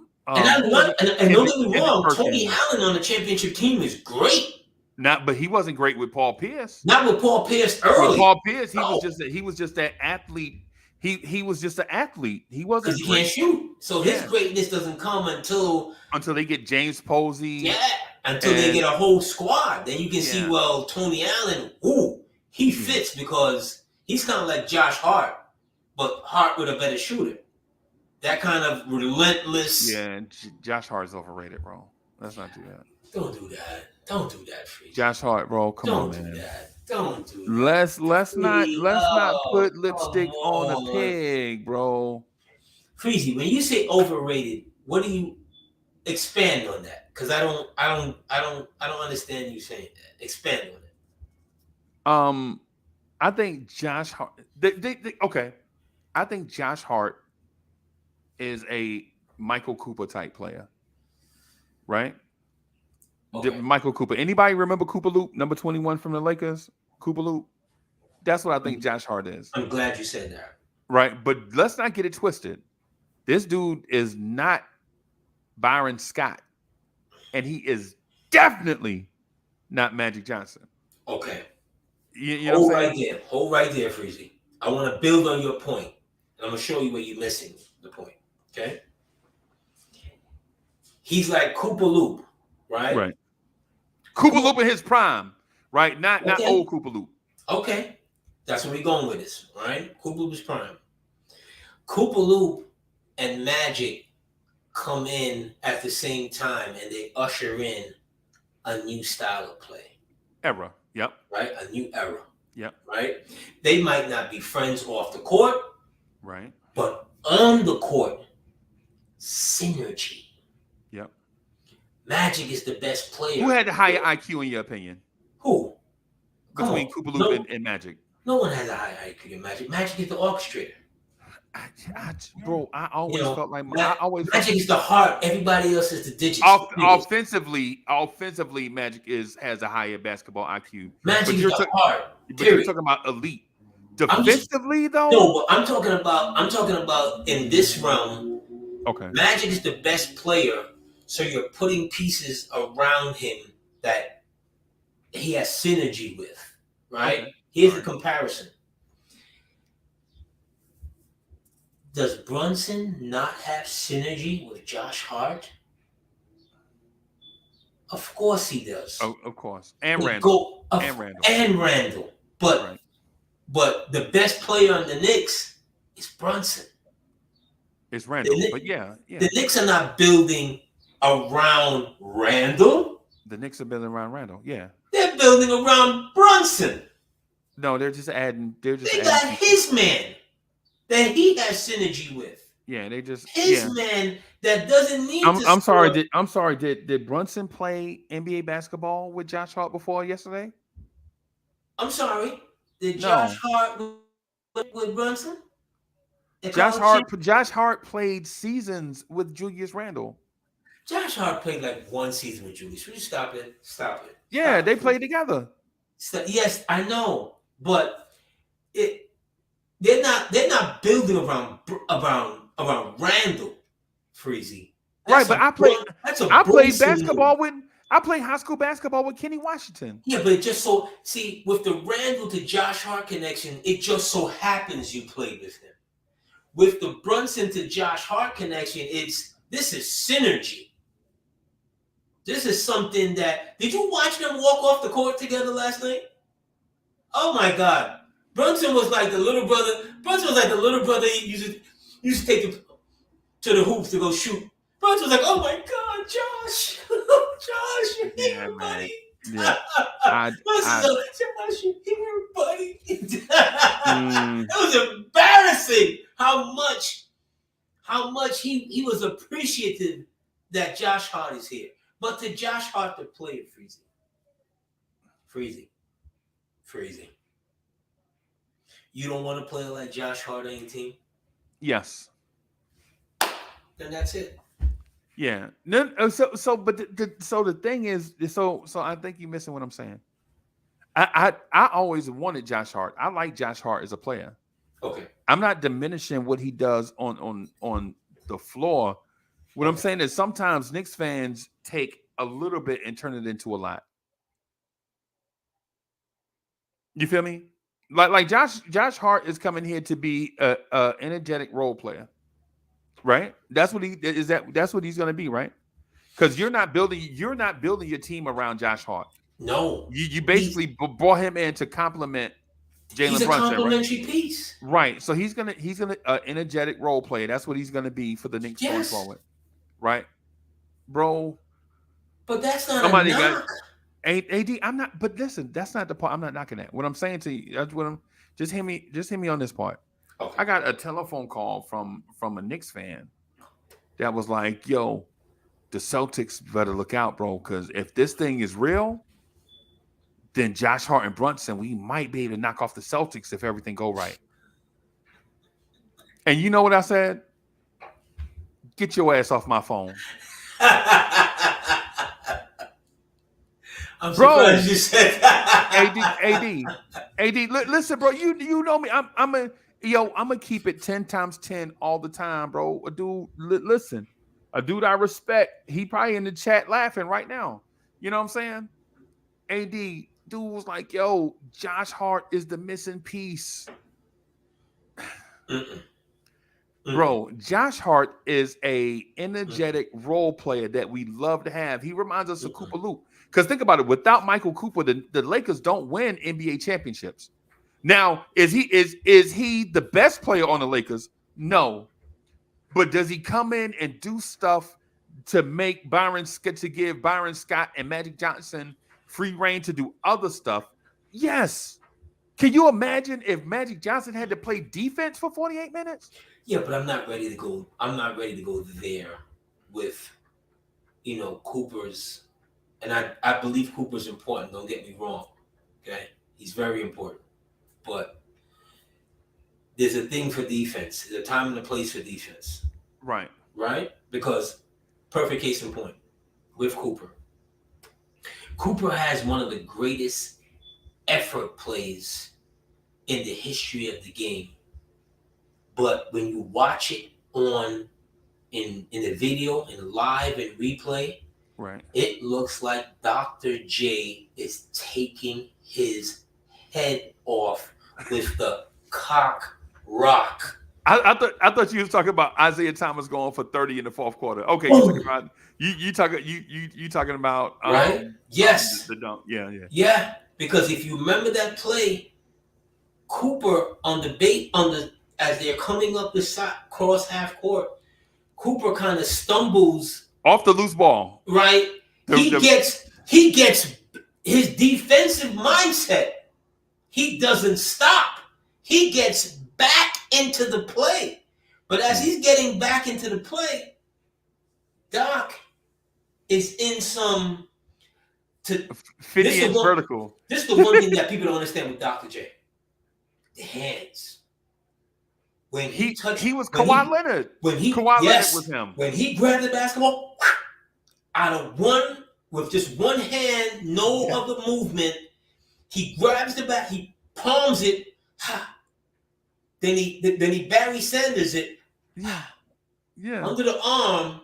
don't get me wrong, Tony Allen on the championship team is great. But he wasn't great with Paul Pierce. Not with Paul Pierce early. With Paul Pierce, he was just that athlete. He was just an athlete. He wasn't because he can't shoot. So his greatness doesn't come until they get James Posey. Yeah, until they get a whole squad. Then you can see, well, Tony Allen, he fits because he's kind of like Josh Hart, but Hart with a better shooter. That kind of relentless. Yeah, Josh Hart's overrated, bro. Let's not do that. Don't do that, Freezie. Josh Hart, bro. Come on, man. Don't do that. Let's not put lipstick on a pig, bro. Freezie, when you say overrated, what do you expand on that? Because I don't understand you saying that. Expand on it. I think Josh Hart. Okay, I think Josh Hart is a Michael Cooper type player, right? Okay. Michael Cooper. Anybody remember Cooper Loop, number 21 from the Lakers? Cooper Loop. That's what I think Josh Hart is. I'm glad you said that. Right, but let's not get it twisted. This dude is not Byron Scott, and he is definitely not Magic Johnson. Okay. You know what I'm saying? Hold right there, Freezie. I want to build on your point. And I'm going to show you where you're missing the point. Okay? He's like Koopa Loop, right? Right. Koopa Loop in his prime, right? Not old Koopa Loop. Okay. That's where we're going with this, all right? Koopa Loop is prime. Koopa Loop and Magic come in at the same time, and they usher in a new style of play. Era. Yep. Right? A new era. Yep. Right? They might not be friends off the court. Right. But on the court, synergy. Yep. Magic is the best player. Who had the higher IQ in your opinion? Who? Between Koopa Loop and Magic. No one has a high IQ in Magic. Magic is the orchestrator. Bro, I always felt like Magic is the heart. Everybody else is the digits. Offensively, Magic has a higher basketball IQ. Magic is the heart. But you're talking about elite. Defensively, though. No, but I'm talking about in this realm. Okay. Magic is the best player, so you're putting pieces around him that he has synergy with. Right? Okay. Here's the comparison. Does Brunson not have synergy with Josh Hart? Of course he does. Oh, of course. And Randall. And Randall. But the best player on the Knicks is Brunson. It's Randall. But yeah. The Knicks are not building around Randall. The Knicks are building around Randall. Yeah. They're building around Brunson. No, they're just adding. They got his man that he has synergy with. Yeah, they just his man that doesn't need. I'm sorry. Did Brunson play NBA basketball with Josh Hart before yesterday? I'm sorry. Did Josh Hart with Brunson? Josh Hart played seasons with Julius Randle. Josh Hart played like one season with Julius. Will you stop it? Stop it. Yeah, they played together. Yes, I know, but they're not building around Randall, Freezie. Right, but I played high school basketball with Kenny Washington. Yeah, but it just with the Randall to Josh Hart connection, it just so happens you played with him. With the Brunson to Josh Hart connection, this is synergy. This is something that. Did you watch them walk off the court together last night? Oh my God. Brunson was like the little brother. He used to take to the hoops to go shoot. Brunson was like, "Oh my God, Josh, Josh, you're here, buddy." Yeah. Josh, you're here, buddy. It was embarrassing how much he was appreciative that Josh Hart is here. But to Josh Hart, the player, Freezie. You don't want to play like Josh Hart on your team? Yes. Then that's it. Yeah. No. But the thing is, so I think you're missing what I'm saying. I always wanted Josh Hart. I like Josh Hart as a player. Okay. I'm not diminishing what he does on the floor. What I'm saying is sometimes Knicks fans take a little bit and turn it into a lot. You feel me? Like Josh Hart is coming here to be a energetic role player, right? That's what that's what he's going to be, right? Because you're not building your team around Josh Hart. No, you basically brought him in to complement Jalen Brunson. He's a complimentary piece, right? So he's gonna energetic role player. That's what he's gonna be for the Knicks going forward, right, bro? But that's not a knock. AD, I'm not. But listen, that's not the part I'm not knocking at. What I'm saying to you, that's what I'm. Just hear me on this part. Okay. I got a telephone call from a Knicks fan that was like, "Yo, the Celtics better look out, bro, because if this thing is real, then Josh Hart and Brunson, we might be able to knock off the Celtics if everything go right." And you know what I said? Get your ass off my phone. I'm surprised you said that. AD, listen, bro, you know me. I'm gonna keep it 10 times 10 all the time, bro. Dude, listen. A dude I respect. He probably in the chat laughing right now. You know what I'm saying? AD, dude was like, yo, Josh Hart is the missing piece. Bro, Josh Hart is a energetic role player that we love to have. He reminds us of Cooper Loop. Because think about it, without Michael Cooper, the Lakers don't win NBA championships. Now, is he the best player on the Lakers? No. But does he come in and do stuff to give Byron Scott and Magic Johnson free reign to do other stuff? Yes. Can you imagine if Magic Johnson had to play defense for 48 minutes? Yeah, but I'm not ready to go. I'm not ready to go there with, Cooper's, and I believe Cooper's important. Don't get me wrong. Okay, he's very important, but there's a thing for defense. There's a time and a place for defense. Right. Right? Because perfect case in point with Cooper. Cooper has one of the greatest effort plays in the history of the game. But when you watch it in the video, in live and replay, right, it looks like Dr. J is taking his head off with the cock rock. I thought you was talking about Isaiah Thomas going for 30 in the fourth quarter. Okay, you talking about right? Yes, the dunk. Yeah. Because if you remember that play, Cooper as they're coming up the side cross half court, Cooper kind of stumbles off the loose ball. Right, he gets his defensive mindset. He doesn't stop. He gets back into the play. But as he's getting back into the play, Doc is in some 50-inch vertical. This is the one thing that people don't understand with Dr. J. The hands. When he was Kawhi Leonard. Kawhi Leonard was him. When he grabbed the basketball, out of one, with just one hand, no other movement, he grabs the bat, he palms it, then he Barry Sanders it, under the arm.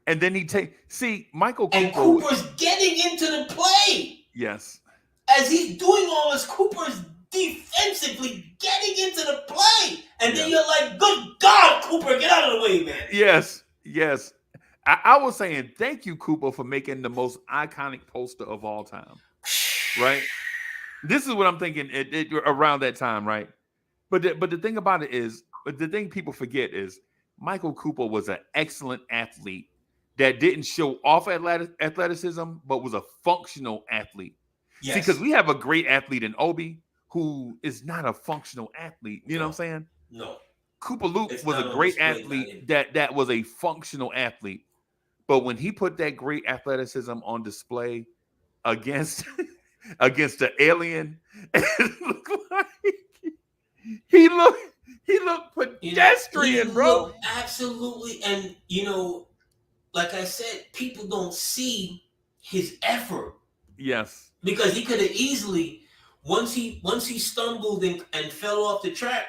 And then Michael Cooper. And Cooper's getting into the play. Yes. As he's doing all this, Cooper's defensively getting into the play. And then you're like, good God, Cooper, get out of the way, man. Yes. I was saying thank you, Cooper, for making the most iconic poster of all time. Right? This is what I'm thinking around that time, right? But the thing about it is, the thing people forget is Michael Cooper was an excellent athlete that didn't show off athleticism, but was a functional athlete. Yes. See, because we have a great athlete in Obi who is not a functional athlete. You know what I'm saying? No. Cooper Luke was a great athlete that was a functional athlete. But when he put that great athleticism on display against the alien, it looked like he looked pedestrian, bro. Absolutely. And like I said, people don't see his effort. Yes. Because he could have easily, once he stumbled and fell off the track,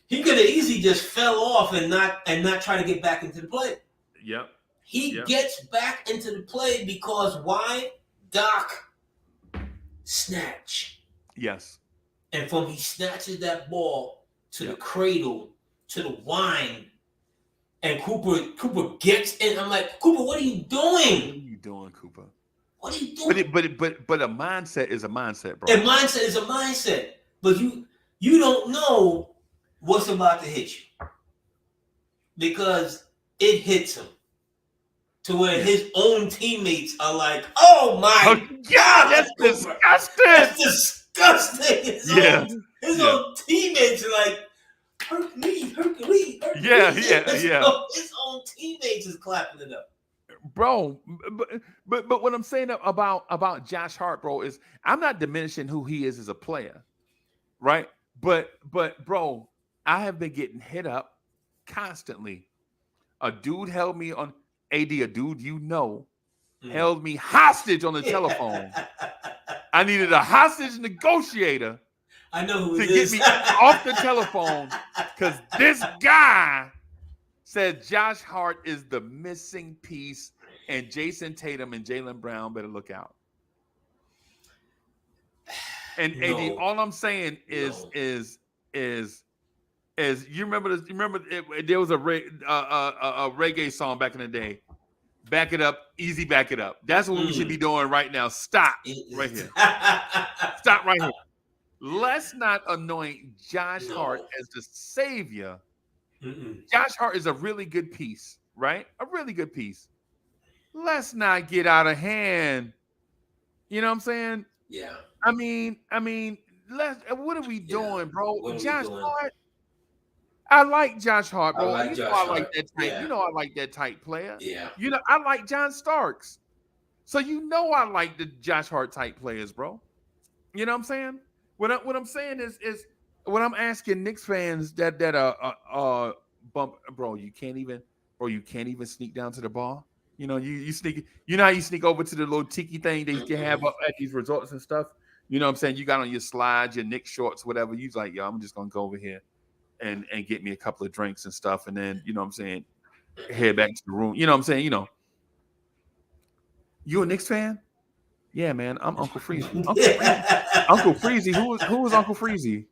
he could have easily just fell off and not try to get back into the play. Yep. He gets back into the play because why? Doc snatch. Yes. And from he snatches that ball to the cradle, to the wine, and Cooper gets in. I'm like, Cooper, what are you doing? What are you doing, Cooper? What are you doing? But a mindset is a mindset, bro. A mindset is a mindset. But you don't know what's about to hit you. Because it hits him. To where his own teammates are like, oh my God, that's disgusting. That's disgusting. His own teammates are like, Hercules. Yeah. His own teammates is clapping it up. Bro, but what I'm saying about Josh Hart, bro, is I'm not diminishing who he is as a player, right? But bro, I have been getting hit up constantly. A dude held me on a dude held me hostage on the telephone. I needed a hostage negotiator I know who to get me off the telephone Because this guy said Josh Hart is the missing piece, and Jason Tatum and Jaylen Brown better look out. And AD, all I'm saying is you remember this? You remember there was a reggae song back in the day. Back it up, easy, back it up. That's what we should be doing right now. Stop right here. Stop right here. Let's not anoint Josh Hart as the savior. Josh Hart is a really good piece, right? A really good piece. Let's not get out of hand. You know what I'm saying? Yeah. I mean, what are we doing, bro? Josh Hart. I like Josh Hart, bro. I like that type. Yeah. You know I like that type player. Yeah. You know, I like John Starks. So you know I like the Josh Hart type players, bro. You know what I'm saying? What I'm saying is what I'm asking Knicks fans that bump, bro, you can't even sneak down to the bar. You know, you sneak, you know how you sneak over to the little tiki thing they have up at these resorts and stuff. You know what I'm saying? You got on your slides, your Knicks shorts, whatever. You like, yo, I'm just gonna go over here and get me a couple of drinks and stuff, and then you know what I'm saying, head back to the room. You know what I'm saying? You know, you a Knicks fan? Yeah, man. I'm Uncle Freezie. Uncle Freezie. Who is Uncle Freezie?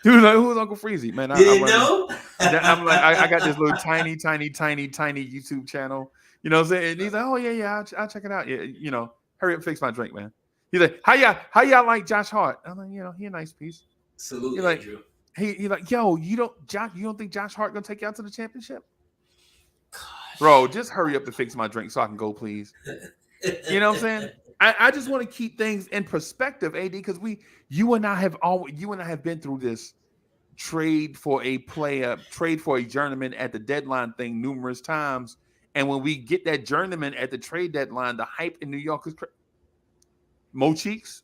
Dude, like, who is Uncle Freezie? Man, I'm like, I got this little tiny YouTube channel. You know what I'm saying? And he's like, oh yeah, I'll check it out. Yeah, you know, hurry up, fix my drink, man. He's like, how y'all like Josh Hart? I'm like, you know, he a nice piece. Salute, like, Andrew. He like, yo, you don't think Josh Hart gonna take you out to the championship? Gosh. Bro, just hurry up and fix my drink so I can go, please. You know what I'm saying? I just want to keep things in perspective, AD, because you and I have been through this trade for a journeyman at the deadline thing numerous times. And when we get that journeyman at the trade deadline, the hype in New York is crazy. Mo Cheeks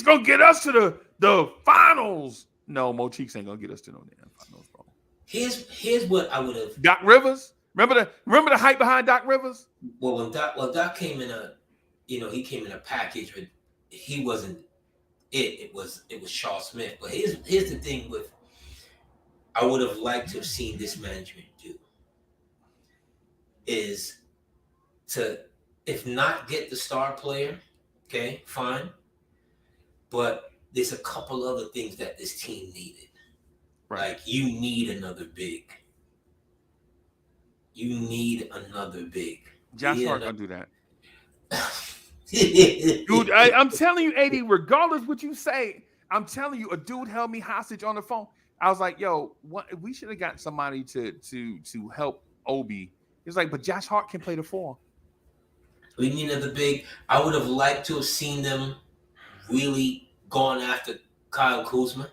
gonna get us to the finals. No, Mo Cheeks ain't gonna get us to no damn finals, bro. Here's what I would have. Doc Rivers. Remember the hype behind Doc Rivers? Well, when Doc came in he came in a package, but he wasn't it. It was Charles Smith. But here's the thing with I would have liked to have seen this management do is to, if not get the star player, okay, fine. But there's a couple other things that this team needed. Right. Like you need another big. Josh Hart gonna do that. Dude, I'm telling you, AD, regardless what you say, I'm telling you, a dude held me hostage on the phone. I was like, yo, what we should have got somebody to help Obi. He's like, but Josh Hart can play the 4. We need another big. I would have liked to have seen them really gone after Kyle Kuzma.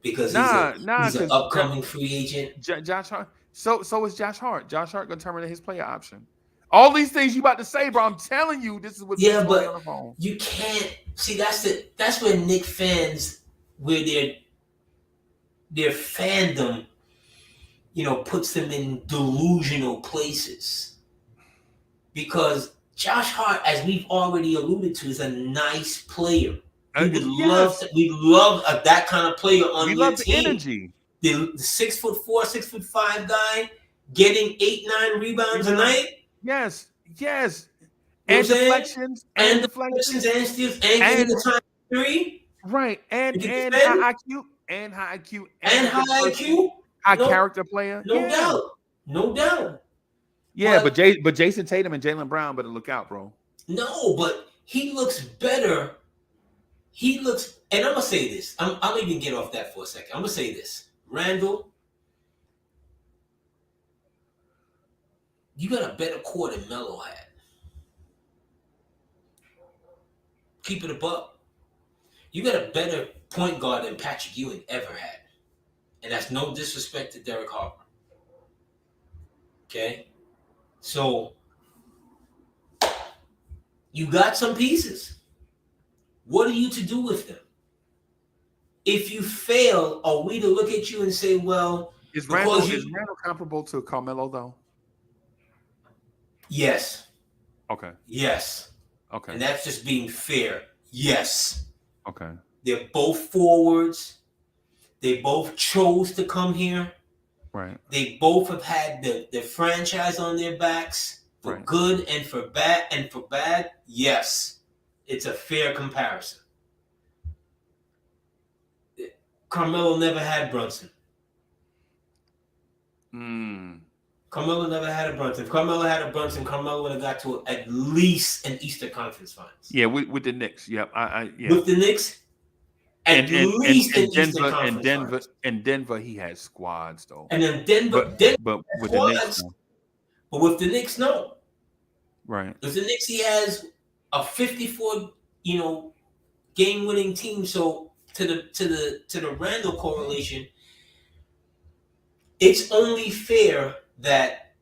Because he's an upcoming free agent. Josh Hart. So is Josh Hart. Josh Hart gonna terminate his player option. All these things you about to say, bro. I'm telling you, this is what. Yeah, but on the phone. You can't see. That's where Knick fans, where their fandom, puts them in delusional places. Because Josh Hart, as we've already alluded to, is a nice player. We love that kind of player on your team. We love the energy. The 6'4", 6'5" guy getting 8-9 rebounds a night. Yes. And deflections, and steals, and getting the time 3. Right, and high IQ, high character player. No doubt. Yeah, but Jason Tatum and Jaylen Brown better look out, bro. No, but he looks better. And I'm gonna say this. I'll even get off that for a second. I'm gonna say this. Randall, you got a better core than Melo had. Keep it above. You got a better point guard than Patrick Ewing ever had. And that's no disrespect to Derek Harper. Okay? So, you got some pieces. What are you to do with them? If you fail, are we to look at you and say, well... Is Randall comparable to Carmelo, though? Yes. Okay. Yes. Okay. And that's just being fair. Yes. Okay. They're both forwards. They both chose to come here. Right. They both have had the franchise on their backs for good and for bad. And for bad, yes, it's a fair comparison. Carmelo never had Brunson. Carmelo never had a Brunson. If Carmelo had a Brunson, Carmelo would have got to at least an Eastern Conference Finals. Yeah, with the Knicks. Yep. Yeah. With the Knicks, at least an Eastern Conference Finals. And Denver, he had squads though. And then Denver, but with the Knicks, but with the Knicks, no. Right. With the Knicks, he has a 54, game-winning team. So to the Randall correlation, it's only fair that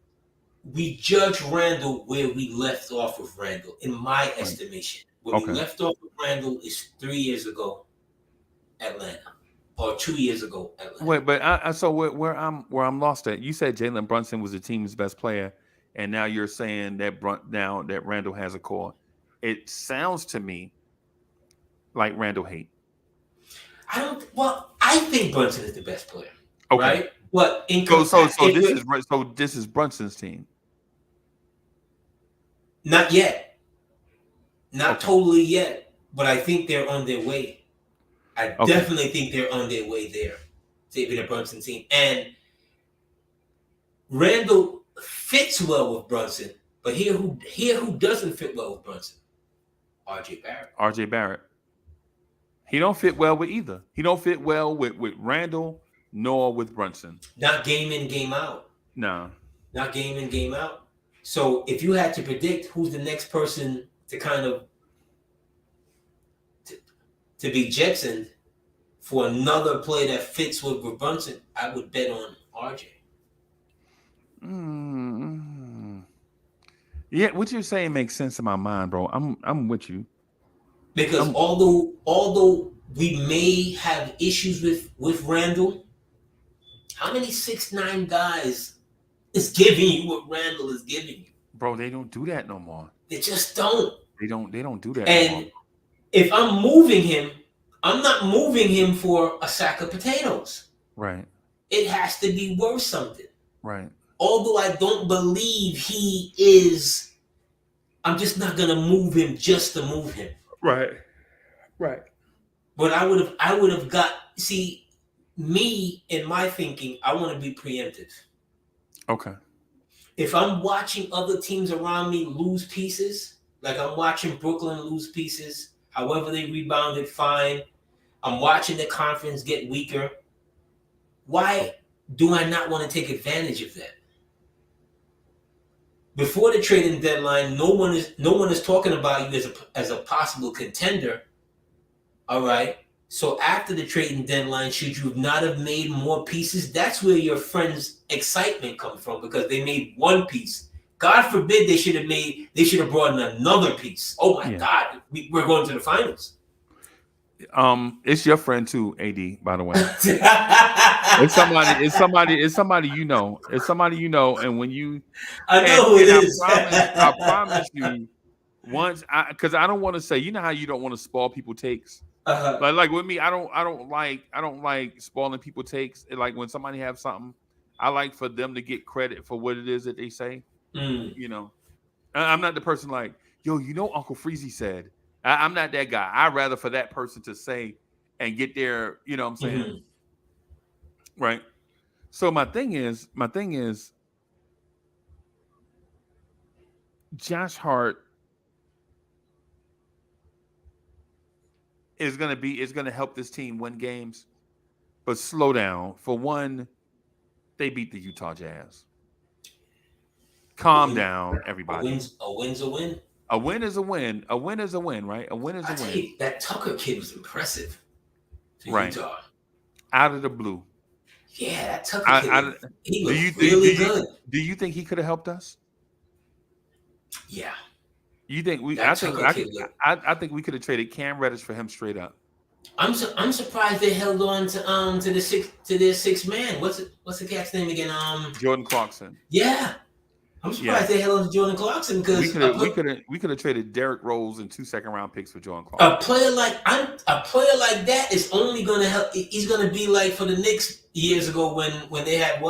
we judge Randall where we left off with Randall, in my estimation. Where we left off with Randall is 3 years ago, Atlanta, or 2 years ago, Atlanta. Wait, but so where I'm lost at? You said Jalen Brunson was the team's best player, and now you're saying that that Randall has a core. It sounds to me like Randall hate. I think Brunson is the best player. Okay. Right? But this is Brunson's team. Not yet. Not totally yet, but I think they're on their way. I definitely think they're on their way there to be the Brunson team. And Randall fits well with Brunson, but here who doesn't fit well with Brunson? RJ Barrett. He don't fit well with either. He don't fit well with Randall nor with Brunson. Not game in, game out. No. Not game in, game out. So if you had to predict who's the next person to kind of to be jettisoned for another play that fits with Brunson, I would bet on RJ. Yeah, what you're saying makes sense in my mind, bro. I'm with you. Because although we may have issues with Randall, how many 6'9" guys is giving you what Randall is giving you? Bro, they don't do that no more. They just don't. They don't do that and no more. If I'm moving him, I'm not moving him for a sack of potatoes. Right. It has to be worth something. Right. Although I don't believe he is, I'm just not gonna move him just to move him. Right. But I would have got, see, me in my thinking, I want to be preemptive. Okay. If I'm watching other teams around me lose pieces, like I'm watching Brooklyn lose pieces, however they rebounded, fine. I'm watching the conference get weaker. Why do I not want to take advantage of that? Before the trading deadline, no one is talking about you as a possible contender. All right. So after the trading deadline, should you not have made more pieces? That's where your friends' excitement comes from, because they made one piece. God forbid they should have brought in another piece. Oh my God, we're going to the finals. It's your friend too, AD, by the way. It's somebody you know. It's somebody you know, and when you I know who it is. I promise you, once because I don't want to say, you know how you don't want to spoil people takes. Like with me, I don't like spoiling people takes. Like when somebody have something, I like for them to get credit for what it is that they say. You know, I'm not the person like, yo, Uncle Freezie said. I'm not that guy. I'd rather for that person to say and get there. You know what I'm saying? Mm-hmm. Right. So my thing is, Josh Hart is going to help this team win games, but slow down. For one, they beat the Utah Jazz. Calm down, everybody. A win's a win. A win is a win. A win is a win, right? A win is a win. That Tucker kid was impressive for Utah. Out of the blue. Yeah, that Tucker kid. He was really good. Do you think he could have helped us? Yeah. You think we? I think we could have traded Cam Reddish for him straight up. I'm surprised they held on to their sixth man. What's the cat's name again? Jordan Clarkson. Yeah. I'm surprised they held on to Jordan Clarkson because we could have traded Derrick Rose and 2 second-round picks for Jordan Clarkson. A player like that is only going to help. He's going to be like for the Knicks years ago when they had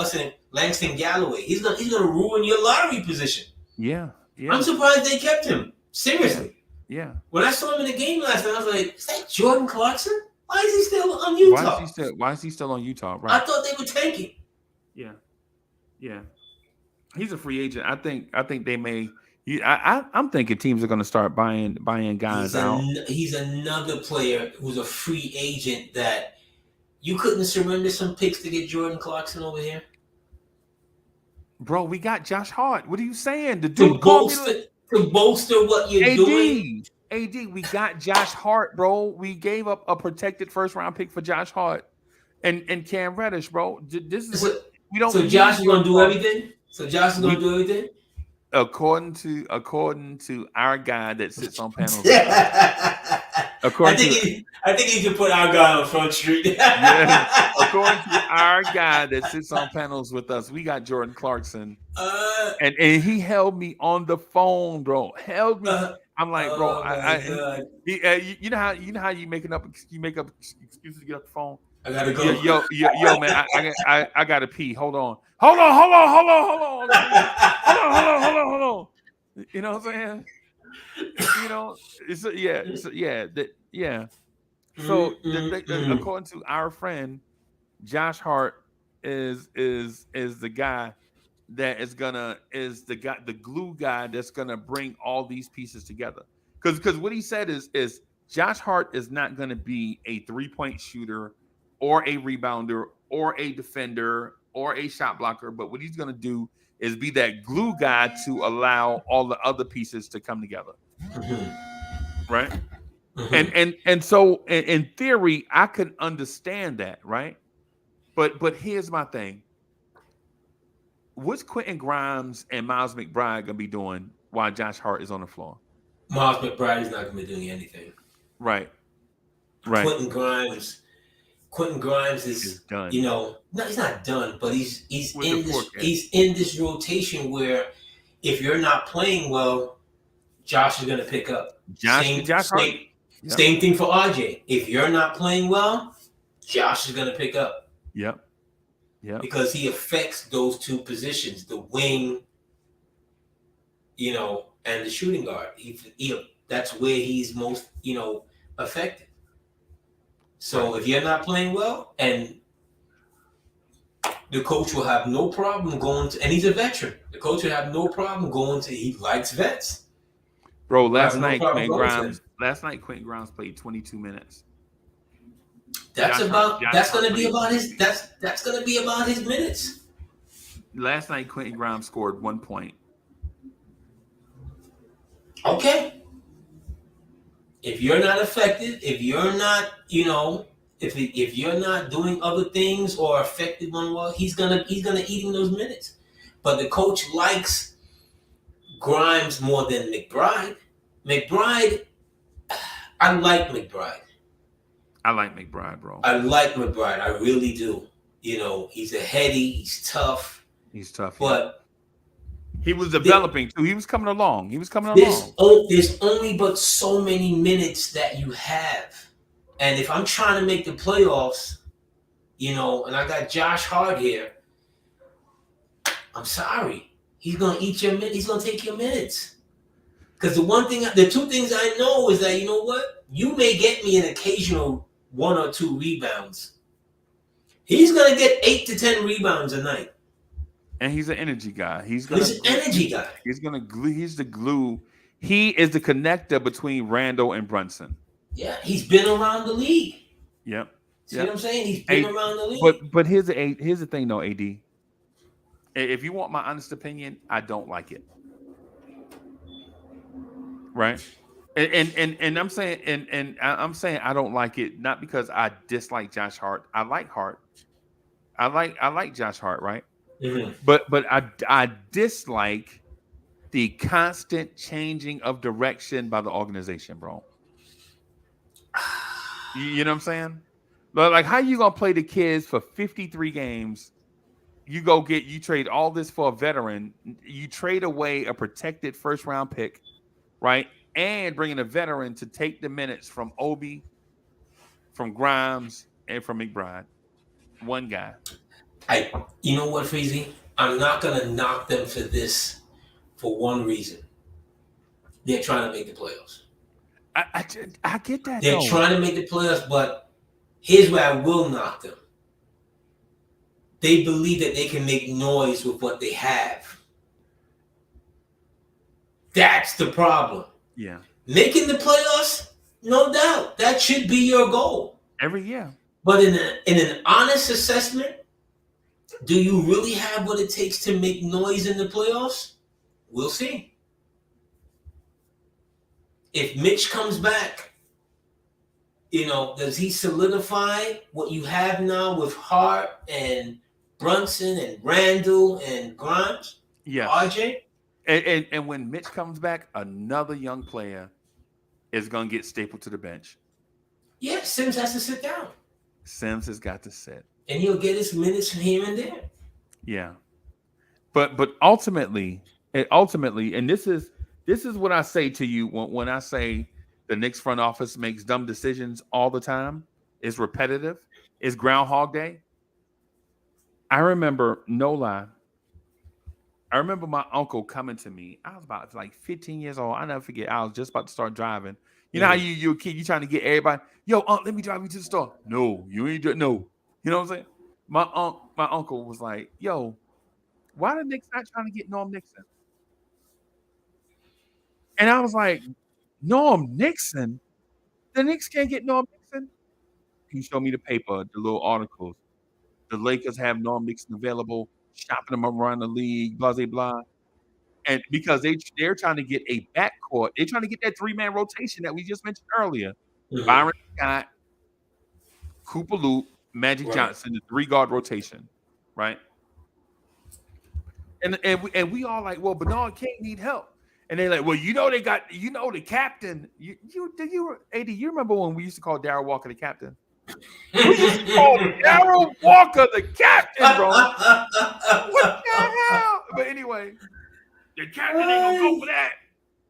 Langston Galloway. He's going to ruin your lottery position. Yeah. I'm surprised they kept him. Seriously. Yeah. When I saw him in the game last night, I was like, "Is that Jordan Clarkson? Why is he still on Utah? Why is he still on Utah?" Right. I thought they were tanking. Yeah. He's a free agent. I think they may. I'm thinking teams are going to start buying guys out. He's another player who's a free agent that you couldn't surrender some picks to get Jordan Clarkson over here. Bro, we got Josh Hart. What are you saying? The to dude bolster what you're doing. AD, we got Josh Hart, bro. We gave up a protected first-round pick for Josh Hart and Cam Reddish, bro. This is what we don't. So Josh is going to do everything. According to our guy that sits on panels. I think he can put our guy on Front Street. Yeah. According to our guy that sits on panels with us, we got Jordan Clarkson. And he held me on the phone, bro. Held me. I'm like, bro, you know how you make up excuses to get off the phone. I gotta go. Yo, man, I gotta pee. Hold on. You know what I'm saying? You know, So according to our friend, Josh Hart is the guy that is the glue guy that's gonna bring all these pieces together. Because what he said is Josh Hart is not gonna be a 3-point shooter or a rebounder or a defender or a shot blocker, but what he's gonna do is be that glue guy to allow all the other pieces to come together. Right? And so in theory, I could understand that, right? But here's my thing. What's Quentin Grimes and Miles McBride gonna be doing while Josh Hart is on the floor? Miles McBride is not gonna be doing anything. Right. Quentin Grimes is done. No, he's not done, but he's in this rotation where if you're not playing well, Josh is gonna pick up. Same thing for RJ. If you're not playing well, Josh is gonna pick up. Yep. Because he affects those two positions, the wing, and the shooting guard. That's where he's most, effective. So if you're not playing well, and the coach will have no problem going to, and he's a veteran. The coach will have no problem going to. He likes vets. Bro, last night Quentin Grimes played 22 minutes. That's going to be about his minutes. Last night Quentin Grimes scored 1 point. Okay. If you're not effective, if you're not, if you're not doing other things or effective on what, he's gonna eat in those minutes. But the coach likes Grimes more than McBride. I like McBride. I like McBride, bro. I like McBride. I really do. He's a heady. He's tough. But he was developing too. He was coming along. There's only but so many minutes that you have. And if I'm trying to make the playoffs, and I got Josh Hart here, I'm sorry. He's going to eat your minutes. He's going to take your minutes. Because the two things I know is that, you may get me an occasional 1 or 2 rebounds. He's going to get 8 to 10 rebounds a night. And he's an energy guy. He's an energy guy. He's the glue. He is the connector between Randall and Brunson. Yeah, he's been around the league. Yep. See what I'm saying? He's been around the league. But here's the thing though, AD. If you want my honest opinion, I don't like it. Right? And I'm saying I'm saying I don't like it not because I dislike Josh Hart. I like Hart. I like Josh Hart, right? Mm-hmm. But I dislike the constant changing of direction by the organization, bro. You know what I'm saying? But like, how you gonna play the kids for 53 games you trade all this for a veteran. You trade away a protected first round pick, right? And bringing a veteran to take the minutes from Obi, from Grimes, and from McBride. One guy. You know what, Freezie? I'm not gonna knock them for this for one reason. They're trying to make the playoffs. I get that. They're trying to make the playoffs, but here's where I will knock them. They believe that they can make noise with what they have. That's the problem. Yeah. Making the playoffs, no doubt, that should be your goal every year. But in an honest assessment, do you really have what it takes to make noise in the playoffs? We'll see. If Mitch comes back, does he solidify what you have now with Hart and Brunson and Randall and Grimes? Yeah. RJ? And when Mitch comes back, another young player is going to get stapled to the bench. Yeah, Sims has to sit down. Sims has got to sit. And he'll get his minutes from here and there. Yeah. But ultimately, and this is what I say to you when I say the Knicks front office makes dumb decisions all the time. It's repetitive. It's Groundhog Day. I remember, no lie, I remember my uncle coming to me. I was about like 15 years old. I never forget. I was just about to start driving. You know how you're a kid, you trying to get everybody, yo, let me drive you to the store. No, you ain't no. You know what I'm saying? My uncle was like, yo, why the Knicks not trying to get Norm Nixon? And I was like, Norm Nixon? The Knicks can't get Norm Nixon? He showed me the paper, the little articles. The Lakers have Norm Nixon available, shopping him around the league, blah, blah, blah. And because they're trying to get a backcourt, they're trying to get that 3-man rotation that we just mentioned earlier. Mm-hmm. Byron Scott, Cooper Loop, Magic Johnson, the 3-guard rotation, right? And we all like, well, Bernard King need help. And they're like, well, they got, the captain. AD, you remember when we used to call Darryl Walker the captain? We used to call Darryl Walker the captain, bro. What the hell? But anyway, the captain ain't gonna go for that.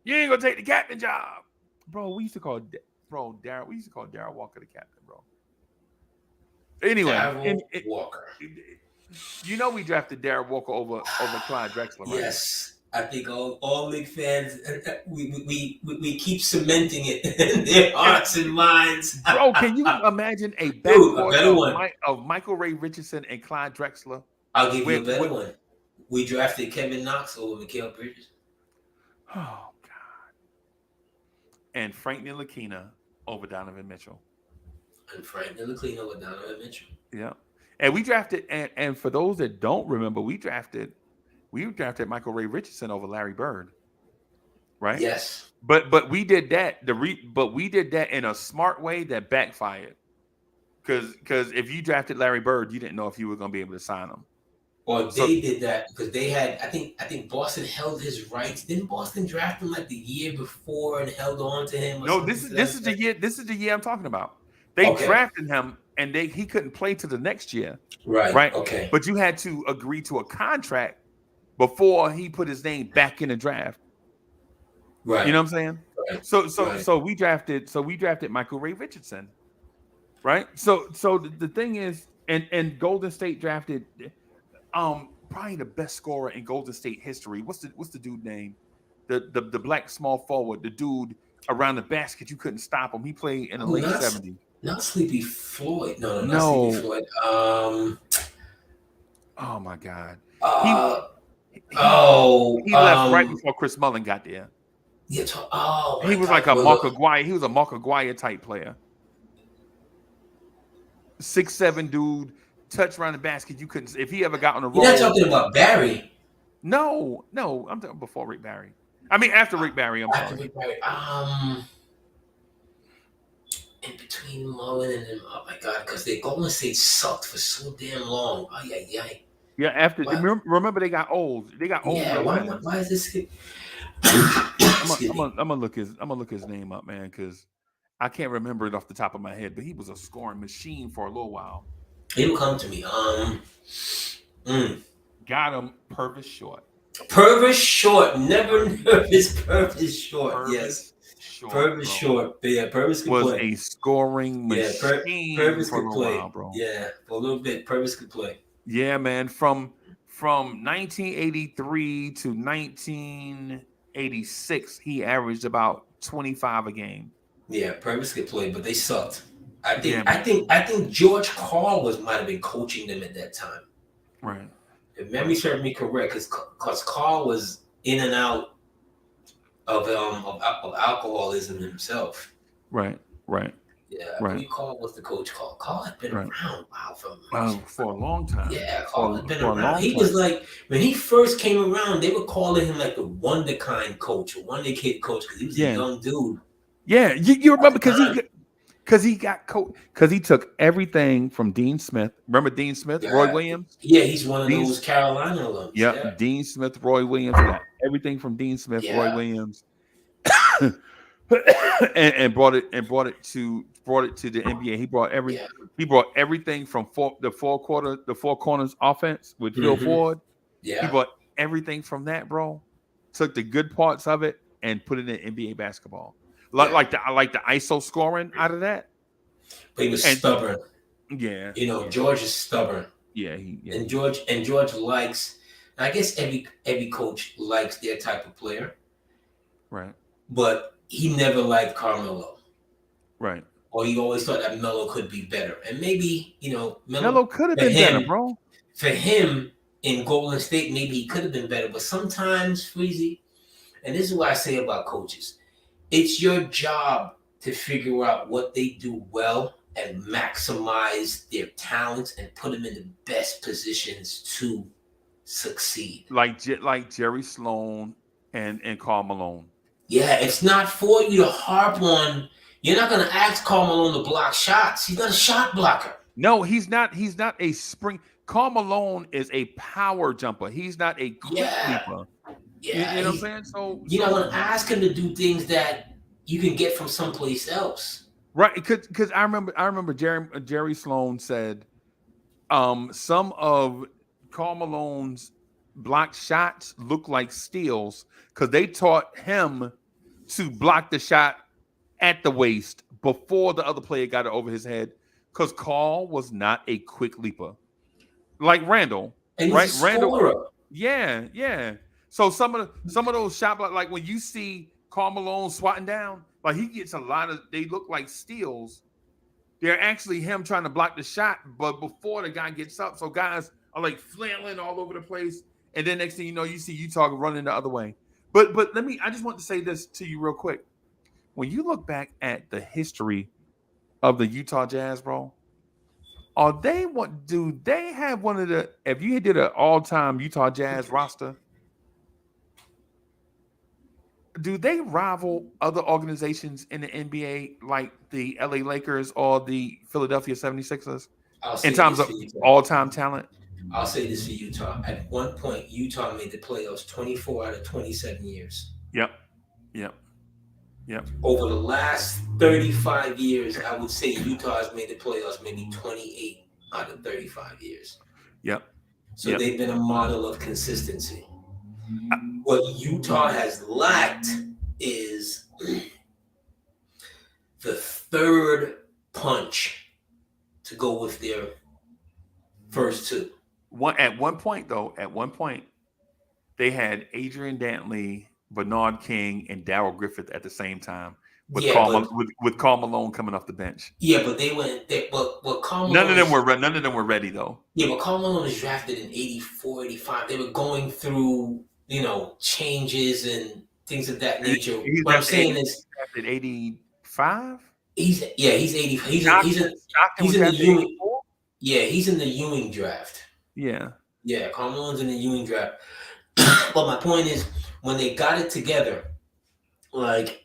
You ain't gonna take the captain job, bro. We used to call Darryl Walker the captain, bro. Anyway, Walker. We drafted Darryl Walker over Clyde Drexler, right? Yes. I think all Knicks fans, we keep cementing it in their hearts and minds. Bro, can you imagine a backcourt of Michael Ray Richardson and Clyde Drexler? I'll give you a better one. We drafted Kevin Knox over Mikal Bridges. Oh, God. And Frank Ntilikina over Donovan Mitchell. Yeah. And we drafted, and for those that don't remember, we drafted Michael Ray Richardson over Larry Bird, right? Yes. But we did that. But we did that in a smart way that backfired. Because if you drafted Larry Bird, you didn't know if you were going to be able to sign him. Or they did that because they had. I think Boston held his rights. Didn't Boston draft him like the year before and held on to him? No, this is the year. This is the year I'm talking about. They drafted him and he couldn't play to the next year. Right. Okay. But you had to agree to a contract before he put his name back in the draft. Right. You know what I'm saying? Right. So we drafted Michael Ray Richardson. Right? So the thing is, and Golden State drafted probably the best scorer in Golden State history. What's the dude name? The black small forward, the dude around the basket, you couldn't stop him. He played in the late 70s. Not Sleepy Floyd. No, not Sleepy Floyd. Oh my God. He left right before Chris Mullin got there. Yeah. He was like a Mark Aguirre. He was a Mark Aguirre type player. 6'7" dude, touch around the basket. You couldn't. If he ever got on the roll. You're not talking about Barry. No. I'm talking before Rick Barry. I mean, after Rick Barry. After Rick Barry. In between Mullin and him. Oh my God, because they Golden State sucked for so damn long. Oh yeah. Yeah, after remember they got old. Yeah, why is this kid? I'm gonna look his name up, man, because I can't remember it off the top of my head. But he was a scoring machine for a little while. It'll come to me. Got him Purvis Short. Purvis Short, never nervous. Purvis Short, yes. Purvis Short, yeah. Purvis could was play. A scoring machine Purvis for a could little play. while, bro. Yeah, for a little bit, Purvis could play. Yeah, man. From 1983 to 1986, he averaged about 25 a game. Yeah, Purvis could play, but they sucked. I think George Karl might have been coaching them at that time. Right. If memory serves me correct, because Karl was in and out of alcoholism himself. Right. Yeah, I believe Karl was the coach. Karl had been around for a long time. Yeah, Karl had been around. He was like, when he first came around, they were calling him like the wonder kind coach, a wonder kid coach, because he was a young dude. Yeah, you remember because he took everything from Dean Smith. Remember Dean Smith, Roy Williams? Yeah, he's one of those Carolina alums. Yeah, Dean Smith, Roy Williams. Got everything from Dean Smith, Roy Williams, and brought it to the NBA. He brought everything from the four corners offense with Phil Ford. Yeah, he brought everything from that, bro. Took the good parts of it and put it in NBA basketball. Like the ISO scoring out of that. But he was stubborn. Yeah. George is stubborn. Yeah, and George likes, I guess every coach likes their type of player. Right. But he never liked Carmelo. Right. Or he always thought that Melo could be better. And maybe, Melo could have been better, bro. For him in Golden State, maybe he could have been better. But sometimes, Freezie, and this is what I say about coaches, it's your job to figure out what they do well and maximize their talents and put them in the best positions to succeed. Like Jerry Sloan and Karl Malone. Yeah, it's not for you to harp on. You're not going to ask Karl Malone to block shots. He's not a shot blocker. No, he's not. He's not a spring. Karl Malone is a power jumper. He's not a quick leaper. Yeah, you know what I'm saying? So you're not going to ask him to do things that you can get from someplace else. Right, because I remember Jerry Sloan said some of Karl Malone's blocked shots look like steals because they taught him to block the shot at the waist before the other player got it over his head because Karl was not a quick leaper like Randall. And right? He's a scorer. Yeah. So some of those shot block, like when you see Karl Malone swatting down, like he gets a lot of, they look like steals. They're actually him trying to block the shot, but before the guy gets up, so guys are like flailing all over the place, and then next thing you know, you see Utah running the other way. But I just want to say this to you real quick. When you look back at the history of the Utah Jazz, bro, do they have one of the, if you did an all-time Utah Jazz roster, do they rival other organizations in the NBA like the LA Lakers or the Philadelphia 76ers in terms of all-time talent? I'll say this for Utah. At one point, Utah made the playoffs 24 out of 27 years. Yep. Over the last 35 years, I would say Utah has made the playoffs maybe 28 out of 35 years. Yep. So they've been a model of consistency. What Utah has lacked is the third punch to go with their first two. At one point, they had Adrian Dantley, Bernard King, and Darryl Griffith at the same time with Karl Malone coming off the bench. Yeah, but they went. But Karl Malone, none of them were ready though. Yeah, but Karl Malone was drafted in 84, 85. They were going through changes and things of that nature. What I'm saying is, drafted 85. He's 80. He's in the Ewing. Yeah, he's in the Ewing draft. Yeah, Karl Malone's in the Ewing draft. But my point is, when they got it together, like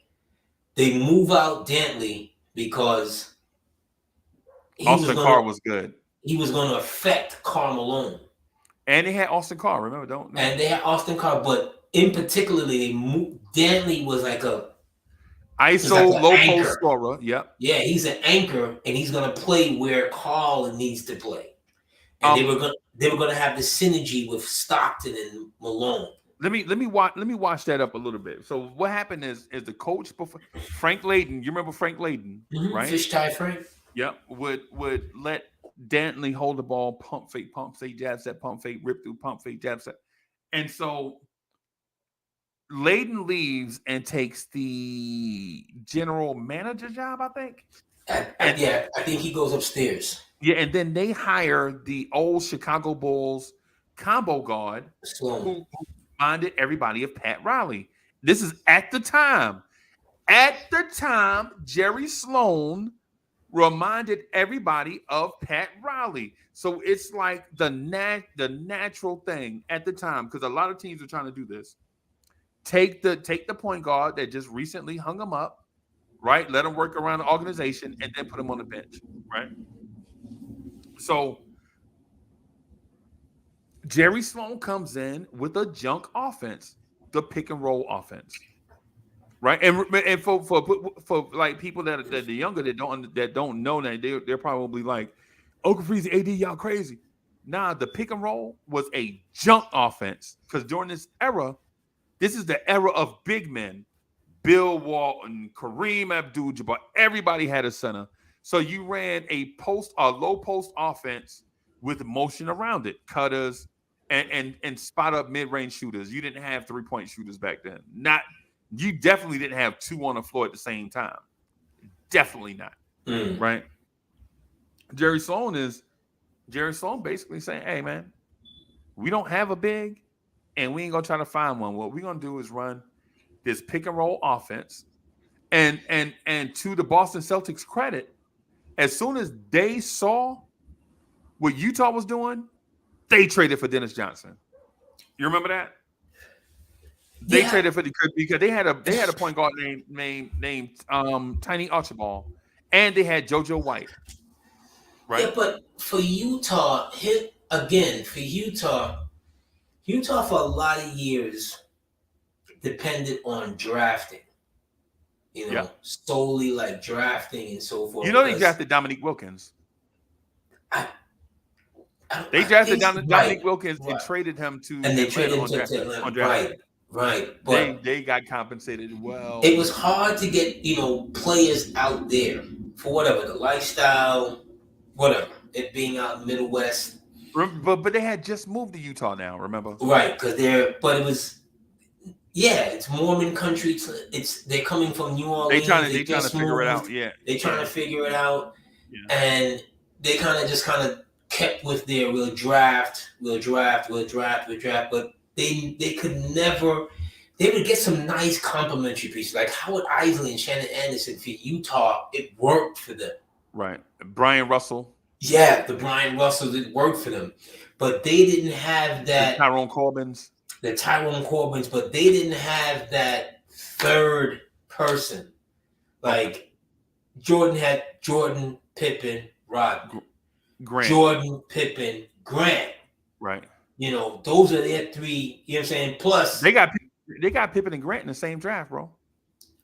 they move out Dantley because Austin Carr was good. He was going to affect Karl Malone. And they had Austin Carr, remember? And they had Austin Carr, but in particular, Dantley was like a ISO low post scorer. Yep. Yeah, he's an anchor, and he's gonna play where Karl needs to play. And they were going to have the synergy with Stockton and Malone. Let me watch that up a little bit. So what happened is the coach before Frank Layden, you remember Frank Layden, right? Fish tie Frank. Yep. Would let Dantley hold the ball, pump fake, jab set, pump fake, rip through, pump fake, jab set. And so Layden leaves and takes the general manager job, I think. I think he goes upstairs. Yeah, and then they hire the old Chicago Bulls combo guard who reminded everybody of Pat Riley. This is at the time. At the time, Jerry Sloan reminded everybody of Pat Riley. So it's like the natural thing at the time, because a lot of teams are trying to do this. Take the point guard that just recently hung him up, right? Let him work around the organization and then put him on the bench, right? So Jerry Sloan comes in with a junk offense, the pick and roll offense, right? And for like people that are younger that don't know that, they're probably like, Uncle Freezie, AD, y'all crazy. Nah, the pick and roll was a junk offense, because during this era, this is the era of big men. Bill Walton, Kareem Abdul-Jabbar, everybody had a center. So you ran a low post offense with motion around it, cutters and spot up mid-range shooters. You didn't have 3-point shooters back then. You definitely didn't have two on the floor at the same time. Definitely not. Right? Jerry Sloan basically saying, hey man, we don't have a big and we ain't gonna try to find one. What we're gonna do is run this pick and roll offense. And to the Boston Celtics credit, as soon as they saw what Utah was doing, they traded for Dennis Johnson. You remember that? They traded for because they had a point guard named Tiny Archibald, and they had JoJo White. Right? Yeah, but for Utah, Utah for a lot of years depended on drafting. Solely like drafting and so forth. They drafted Dominique Wilkins. They drafted Dominique Wilkins and traded him to, and they traded him to on draft. Right. But they got compensated well. It was hard to get players out there for whatever the lifestyle, whatever it being out in the Middle West. But they had just moved to Utah now. Remember? Right, because it's Mormon country. They're coming from New Orleans. They trying to figure it out. Yeah, they trying to figure it out, and they kind of kept with their we'll draft. But they could never. They would get some nice complimentary pieces like Howard Isley and Shannon Anderson for Utah. It worked for them. Right, Brian Russell. Yeah, the Brian Russells, it worked for them, but they didn't have that. The Tyrone Corbins, but they didn't have that third person. Like Jordan had Jordan, Pippen, Rodman. Grant. Jordan, Pippen, Grant. Right. Those are their three. You know what I'm saying? Plus, they got Pippen and Grant in the same draft, bro.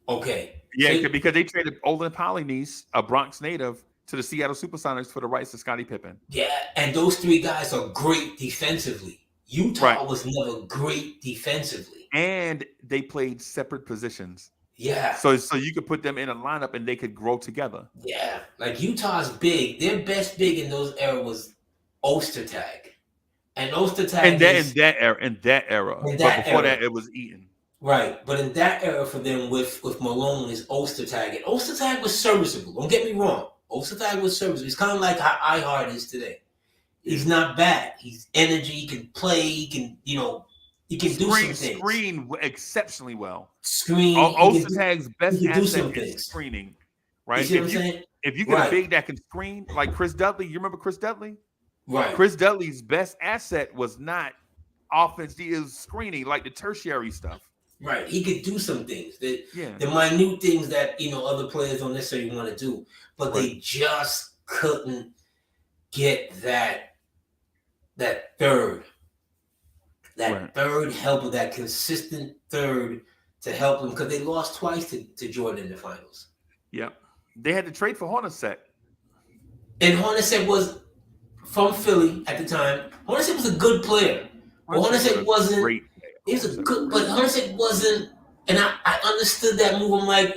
Okay. Yeah, because they traded Olin Polynice, a Bronx native, to the Seattle Supersonics for the rights to Scottie Pippen. Yeah, and those three guys are great defensively. Utah was never great defensively. And they played separate positions. Yeah. So you could put them in a lineup and they could grow together. Yeah. Like Utah's big. Their best big in those era was Ostertag. And Ostertag in that era. But before that it was Eaton. Right. But in that era for them with Malone is Ostertag. And Ostertag was serviceable. Don't get me wrong. Ostertag was serviceable. He's kind of like how iHeart is today. He's not bad. He's energy. He can play. He can, he can do some things. Screen exceptionally well. Ostertag's best asset is screening. Right? If you get a big that can screen, like Chris Dudley, you remember Chris Dudley? Right. Chris Dudley's best asset was not offense. He is screening, like the tertiary stuff. Right. He could do some things. The minute things that, other players don't necessarily want to do. But they just couldn't get that third. Third helper, that consistent third to help them, because they lost twice to Jordan in the finals. Yeah. They had to trade for Hornacek. And Hornacek was from Philly at the time. Hornacek was a good player. But Hornacek wasn't. Great player. He was a good, but Hornacek wasn't. And I understood that move. I'm like,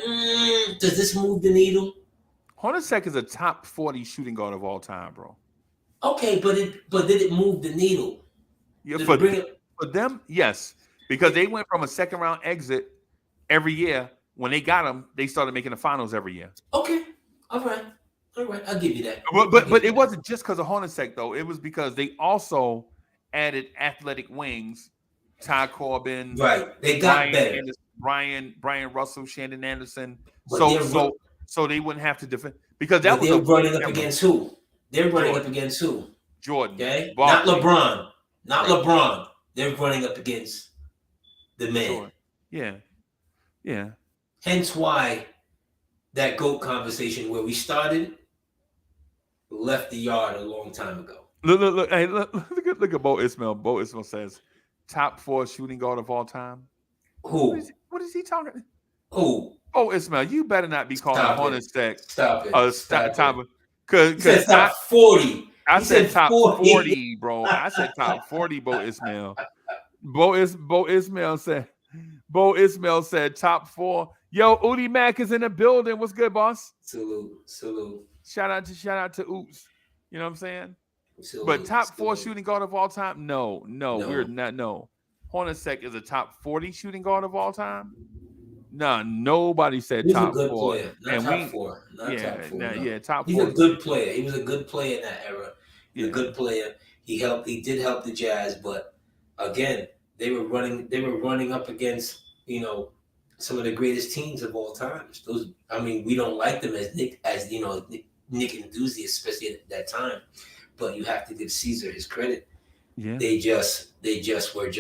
does this move the needle? Hornacek is a top 40 shooting guard of all time, bro. Okay, but did it move the needle? Yeah, for them, yes, because they went from a second round exit every year. When they got him, they started making the finals every year. Okay, all right, I'll give you that. But it wasn't just because of Hornacek though. It was because they also added athletic wings, Ty Corbin, right? They got better. Brian Russell, Shannon Anderson. So they wouldn't have to defend because that was they're running up against who? They're running up against who? Jordan. Okay, not LeBron. Not right. LeBron. They're running up against the man. Sure. Yeah. Hence why that GOAT conversation where we started left the yard a long time ago. Look. Hey, look at Bo Ismail. Bo Ismail says top 4 shooting guard of all time. Who? What is he talking? Who? Oh, Ismail, you better not be calling Hornacek. Stop it. Top. Because top 40. I said top 40, bro. I said top 40, Bo Ismail. Bo Ismail said top 4. Yo, Udi Mack is in the building. What's good, boss? Salute. Shout out to Oops. You know what I'm saying? Salute, but top 4 shooting guard of all time? No, we're not. No. Hornacek is a top 40 shooting guard of all time? No, nobody said He's top 4. Player. Not top 4. Top 4. Top 4. He's a good player. He was a good player in that era. A good player. He did help the Jazz, but again, they were running up against, some of the greatest teams of all time. We don't like them as Nick enthusiasts, especially at that time. But you have to give Caesar his credit. Yeah. They just were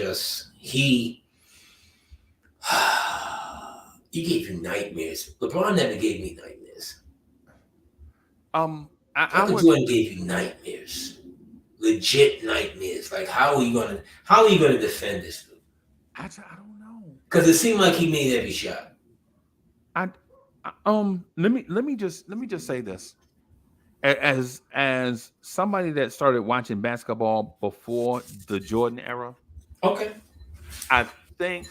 he gave you nightmares. LeBron never gave me nightmares. Michael Jordan gave you nightmares. Legit nightmares. Like how are you gonna defend this? I don't know. Because it seemed like he made every shot. Let me just say this. As somebody that started watching basketball before the Jordan era. Okay. I think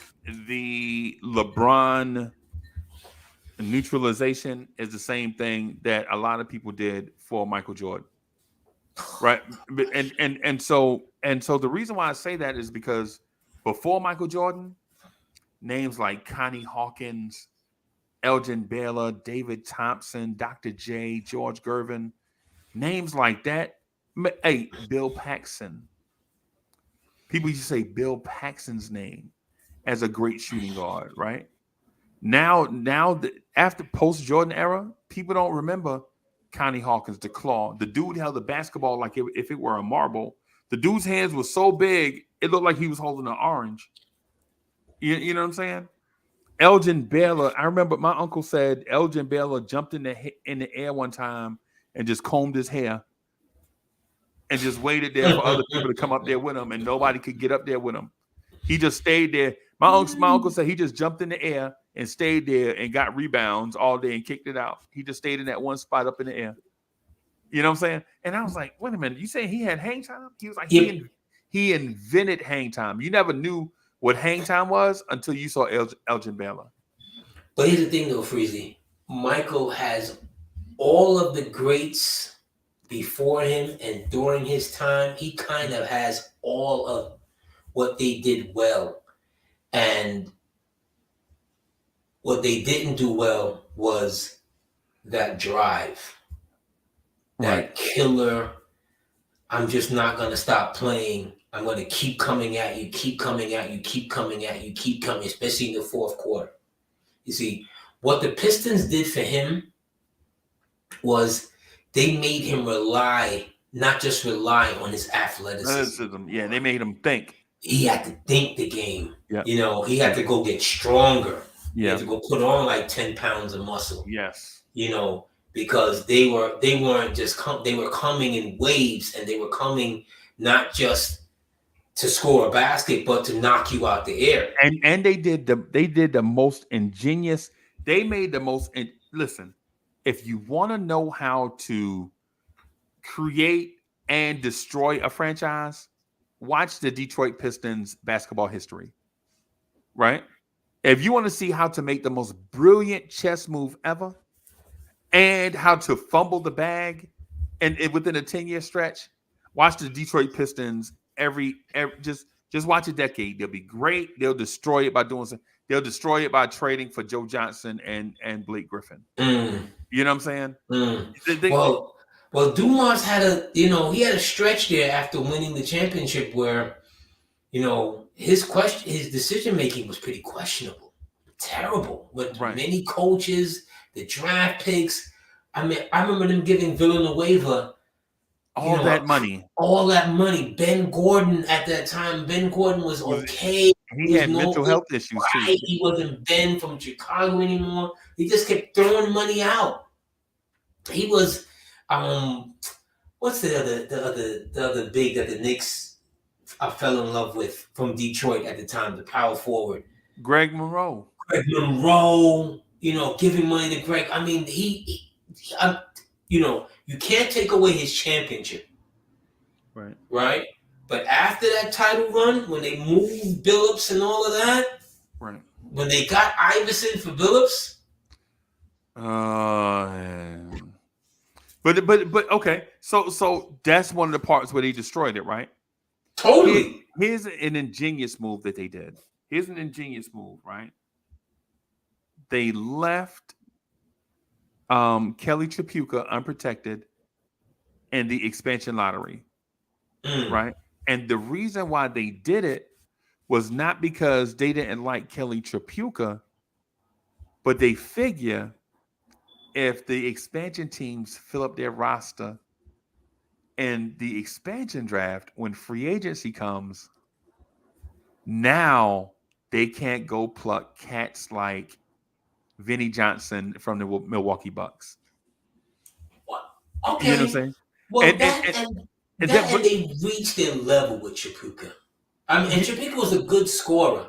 the LeBron neutralization is the same thing that a lot of people did for Michael Jordan. Right. And so the reason why I say that is because before Michael Jordan, names like Connie Hawkins, Elgin Baylor, David Thompson, Dr. J, George Gervin, names like that. Hey, Bill Paxson. People used to say Bill Paxson's name as a great shooting guard, right? Now after post-Jordan era, people don't remember Connie Hawkins, the claw. The dude held the basketball like if it were a marble. The dude's hands were so big, it looked like he was holding an orange. You know what I'm saying? Elgin Baylor, I remember my uncle said Elgin Baylor jumped in the air one time and just combed his hair and just waited there for other people to come up there with him, and nobody could get up there with him. He just stayed there. My uncle said he just jumped in the air and stayed there and got rebounds all day and kicked it out. He just stayed in that one spot up in the air. You know what I'm saying? And I was like, wait a minute, you saying he had hang time? He was like, he invented hang time. You never knew what hang time was until you saw Elgin Baylor. But here's the thing though, Freezie. Michael has all of the greats before him and during his time. He kind of has all of what they did well. And what they didn't do well was that drive. That killer, I'm just not going to stop playing. I'm going to keep coming at you, especially in the fourth quarter. You see, what the Pistons did for him was they made him not just rely on his athleticism. Yeah, they made him think. He had to think the game. Yeah. He had to go get stronger. Yeah. He had to go put on like 10 pounds of muscle. Yes. Because they weren't just they were coming in waves, and they were coming not just to score a basket, but to knock you out the air. And they did the most ingenious. They made the most. Listen, if you want to know how to create and destroy a franchise, watch the Detroit Pistons basketball history. Right? If you want to see how to make the most brilliant chess move ever and how to fumble the bag and within a 10-year stretch, watch the Detroit Pistons every just watch a decade. They'll be great. They'll destroy it by doing something. They'll destroy it by trading for Joe Johnson and Blake Griffin. You know what I'm saying? Well, Dumas had a stretch there after winning the championship where, his decision making was pretty questionable, terrible with many coaches, the draft picks. I mean, I remember them giving Villanueva all that money. Ben Gordon at that time. Ben Gordon was okay. He had mental health issues too. He wasn't Ben from Chicago anymore. He just kept throwing money out. He was, what's the other big that the Knicks fell in love with from Detroit at the time, the power forward? Greg Monroe. Giving money to Greg. I mean, you can't take away his championship. Right? But after that title run, when they moved Billups and all of that, when they got Iverson for Billups. But okay. So that's one of the parts where they destroyed it, right? Totally. Here's an ingenious move that they did. Here's an ingenious move, right? They left Kelly Tripucka unprotected in the expansion lottery, right? And the reason why they did it was not because they didn't like Kelly Tripucka, but they figure if the expansion teams fill up their roster in the expansion draft, when free agency comes, now they can't go pluck cats like Vinnie Johnson from the Milwaukee Bucks. Okay. You know what I'm saying? Well, and they reached their level with Tripucka. I mean, and Tripucka was a good scorer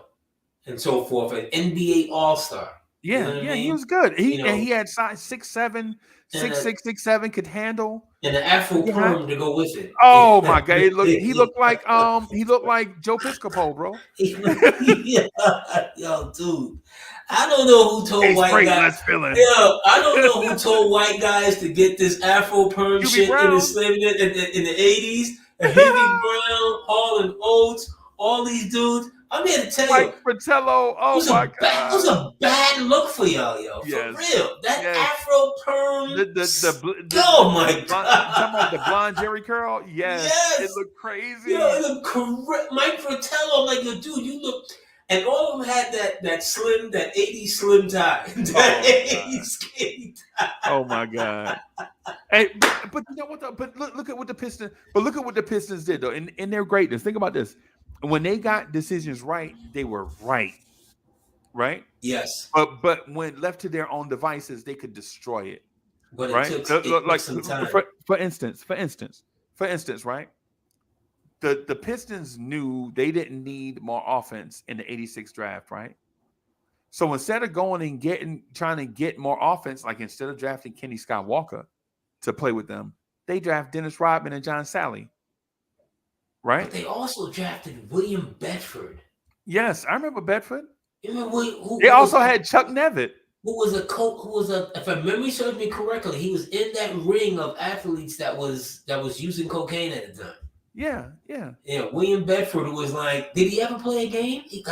and so forth, an NBA All-Star. Yeah, he was good. He had size 6'7", 6'6", 6'7", could handle. And the Afro perm to go with it. Oh my God, he looked like Joe Piscopo, bro. Yo, dude. I don't know who told white guys. I don't know who told white guys to get this Afro perm shit in the 80s. And Hubie Brown, Harlan Oates, all these dudes. I'm here to tell you. Mike Fratello, my God. It was a bad look for y'all, yo. For real. That Afro perm. Oh, my God. Talking about the blonde Jerry curl? Yes. It looked crazy. Yo, it looked correct. Mike Fratello, like, yo, dude, you look. And all of them had that 80s slim tie. Oh, my God. Hey, but you know what? But look at what the Pistons. But look at what the Pistons did, though. In their greatness, think about this. When they got decisions right, they were right. Yes. But when left to their own devices, they could destroy it. But right? It took some time. For instance, right? The Pistons knew they didn't need more offense in the 86 draft, right? So instead of going and trying to get more offense, like instead of drafting Kenny Scott Walker to play with them, they draft Dennis Rodman and John Sally. Right? But they also drafted William Bedford. Yes, I remember Bedford. You remember they also had Chuck Nevitt. Who was if my memory serves me correctly, he was in that ring of athletes that was using cocaine at the time. Yeah. William Bedford was like, did he ever play a game? He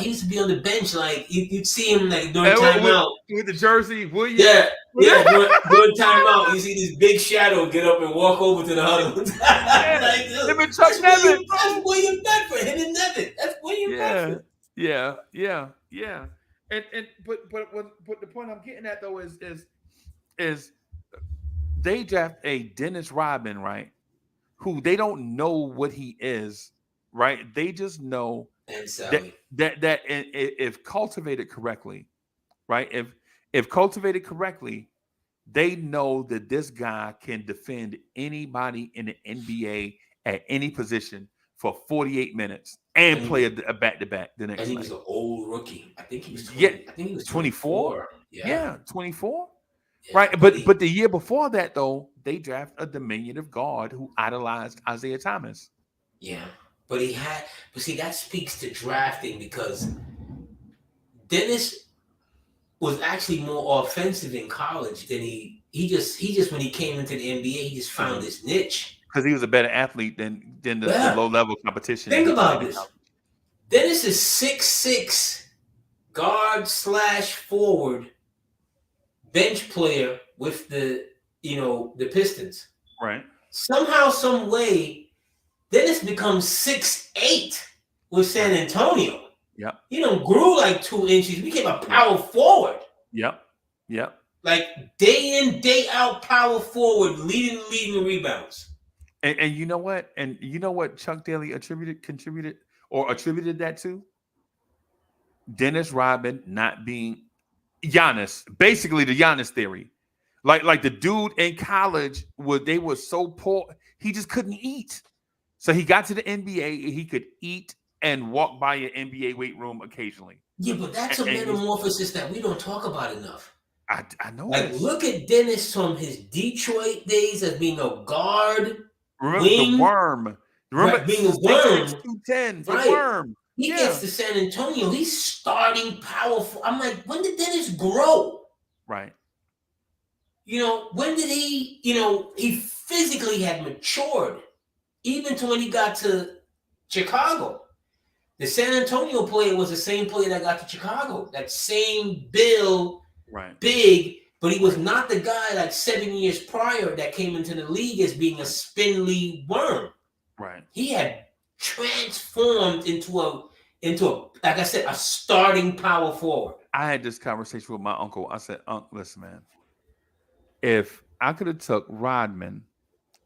used to be on the bench, like you'd see him like during timeout with the jersey. William. Yeah. During timeout, you see this big shadow get up and walk over to the huddle. Him and Chuck Nevitt. That's William Bedford. Him and Nevitt. That's William Bedford. Yeah. And but the point I'm getting at though is they draft a Dennis Rodman, right? Who they don't know what he is, right? They just know that if cultivated correctly, right? If cultivated correctly, they know that this guy can defend anybody in the NBA at any position for 48 minutes and play a back-to-back the next night. And he was an old rookie. I think he was 20, I think he was 24. 24. Yeah, 24. Yeah, right? But the year before that, though, they draft a diminutive guard who idolized Isaiah Thomas. Yeah, but see, that speaks to drafting because Dennis was actually more offensive in college than he just when he came into the NBA, he just found his niche. Because he was a better athlete than the low level competition that Think he played about in this. college. Dennis is 6'6", guard / forward, bench player with the Pistons. Right. Somehow, some way, Dennis becomes 6'8" with San Antonio. Yep. He done grew like 2 inches. Became a power forward. Yep. Like day in, day out, power forward, leading rebounds. And you know what? And you know what Chuck Daly attributed that to? Dennis Rodman not being Giannis. Basically, the Giannis theory. Like the dude in college they were so poor, he just couldn't eat. So he got to the NBA and he could eat and walk by an NBA weight room occasionally. Yeah, but that's a metamorphosis that we don't talk about enough. I know. Like, look at Dennis from his Detroit days as being a guard. Remember the worm. Remember being a worm. 210, the worm. He gets to San Antonio. He's starting powerful. I'm like, when did Dennis grow? Right. When did he, he physically had matured, even to when he got to Chicago. The San Antonio player was the same player that got to Chicago. That same build, big, but he was not the guy like 7 years prior that came into the league as being a spindly worm. Right. He had transformed into a like I said, a starting power forward. I had this conversation with my uncle. I said, "Uncle, listen, man. If I could have took Rodman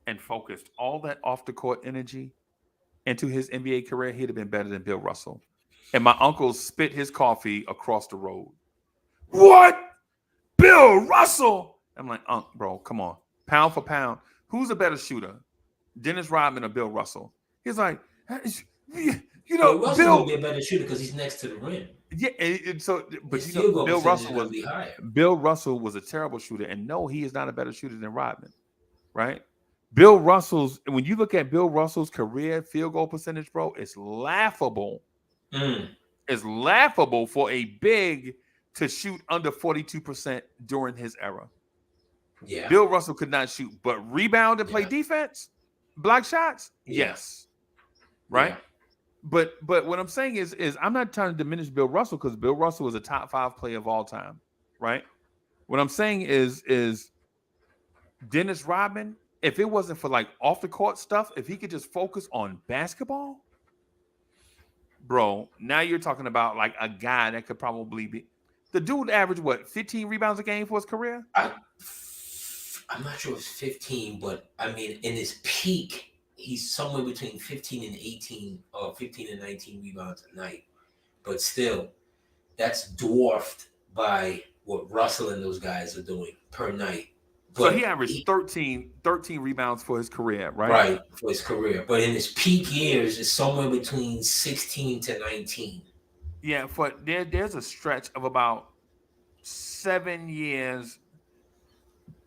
and focused all that off the court energy into his NBA career, he'd have been better than Bill Russell." And my uncle spit his coffee across the road. What? Bill Russell? I'm like, bro, come on. Pound for pound. Who's a better shooter? Dennis Rodman or Bill Russell? He's like, Bill Russell would be a better shooter because he's next to the rim. Yeah, but Bill Russell was a terrible shooter, and no, he is not a better shooter than Rodman, right? When you look at Bill Russell's career field goal percentage, bro, it's laughable. It's laughable for a big to shoot under 42% during his era. Yeah. Bill Russell could not shoot, but rebound and play defense, block shots, yes. Right? Yeah. But what I'm saying is I'm not trying to diminish Bill Russell because Bill Russell was a top 5 player of all time, right? What I'm saying is Dennis Rodman, if it wasn't for like off the court stuff, if he could just focus on basketball, bro, now you're talking about like a guy that could probably be the dude averaged 15 rebounds a game for his career? I'm not sure it's 15, but I mean in his peak, he's somewhere between 15 and 18 or 15 and 19 rebounds a night. But still, that's dwarfed by what Russell and those guys are doing per night. But so he averaged 13 rebounds for his career, right? Right, for his career. But in his peak years, it's somewhere between 16 to 19. Yeah, but there's a stretch of about 7 years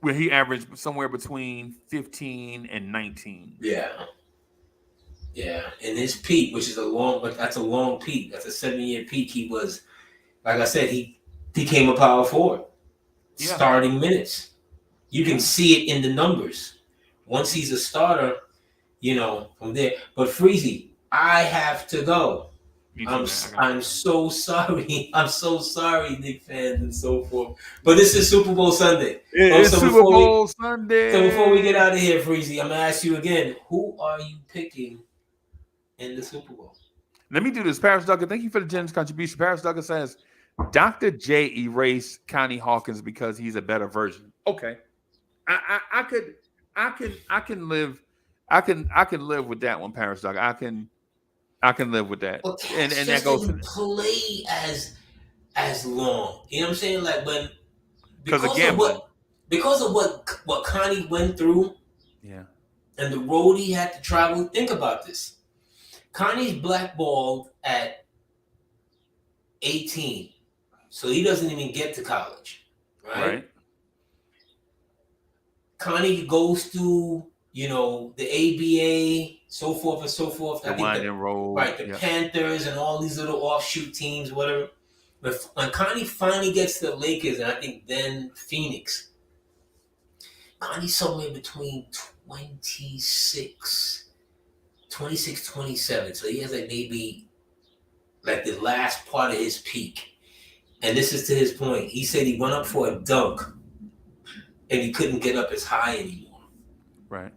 where he averaged somewhere between 15 and 19. Yeah. In his peak, which is that's a long peak. That's a 7-year peak. He was, like I said, he became a power forward. Yeah. Starting minutes. You can see it in the numbers. Once he's a starter, from there. But Freezie, I have to go. I'm so sorry. I'm so sorry, Knicks fans and so forth. But this is Super Bowl Sunday. It's Super Bowl Sunday. So before we get out of here, Freezie, I'm going to ask you again, who are you picking in the Super Bowl? Let me do this. Paris Duggar, thank you for the generous contribution. Paris Duggar says, Dr. J erased Connie Hawkins because he's a better version. Okay. I can live with that one, Paris Duggar. I can live with that. Well, and that goes to play as long. You know what I'm saying? Like because of what Connie went through, and the road he had to travel. Think about this. Connie's blackballed at 18, so he doesn't even get to college, right? Connie goes through, the ABA, so forth and so forth. The wind and roll. Right, the Panthers and all these little offshoot teams, whatever. But when Connie finally gets to the Lakers, and I think then Phoenix, Connie's somewhere between 26, 27. So he has like maybe like the last part of his peak. And this is to his point. He said he went up for a dunk and he couldn't get up as high anymore. Right.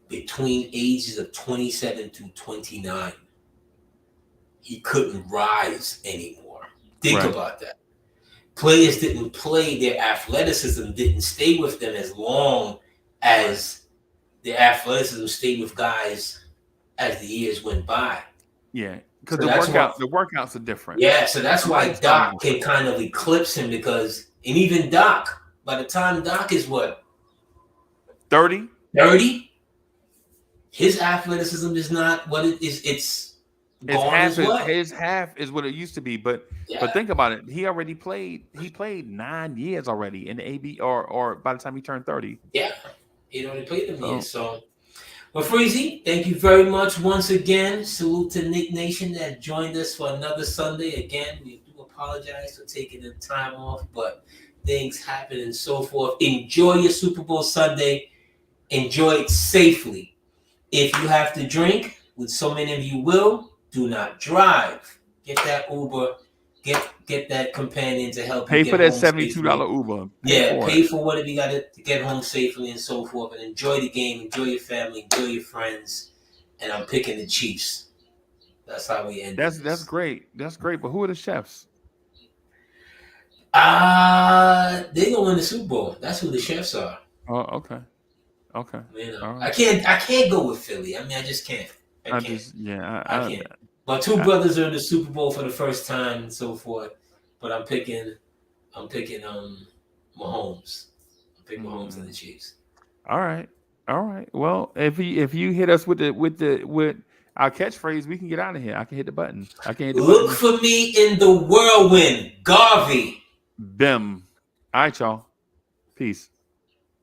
Between ages of 27 to 29, he couldn't rise anymore. Think about that. Players didn't play, their athleticism didn't stay with them as long as their athleticism stayed with guys as the years went by. Yeah, because the workouts are different. Yeah, so that's why Doc can kind of eclipse him because, and even Doc, by the time Doc is what? 30? His athleticism is not what it is. It's his half is what it used to be, but think about it. He already played. He played 9 years already in the AB, or by the time he turned 30. Yeah, he already played them years. So, well, Freezie, thank you very much once again. Salute to Knick Nation that joined us for another Sunday. Again, we do apologize for taking the time off, but things happen and so forth. Enjoy your Super Bowl Sunday. Enjoy it safely. If you have to drink, which so many of you will, do not drive. Get that Uber. Get that companion to help you. Pay for that $72 safely. Uber. Pay for whatever you got to get home safely and so forth. And enjoy the game. Enjoy your family. Enjoy your friends. And I'm picking the Chiefs. That's how we end. That's great. That's great. But who are the chefs? They're gonna win the Super Bowl. That's who the chefs are. Oh, okay. Okay. Right. I can't go with Philly. I mean, I just can't. I can't. My two brothers are in the Super Bowl for the first time and so forth. But I'm picking Mahomes. I'm picking Mahomes and the Chiefs. All right. Well, if you hit us with our catchphrase, we can get out of here. I can hit the button. Look for me in the whirlwind, Garvey. Bim. All right, y'all. Peace.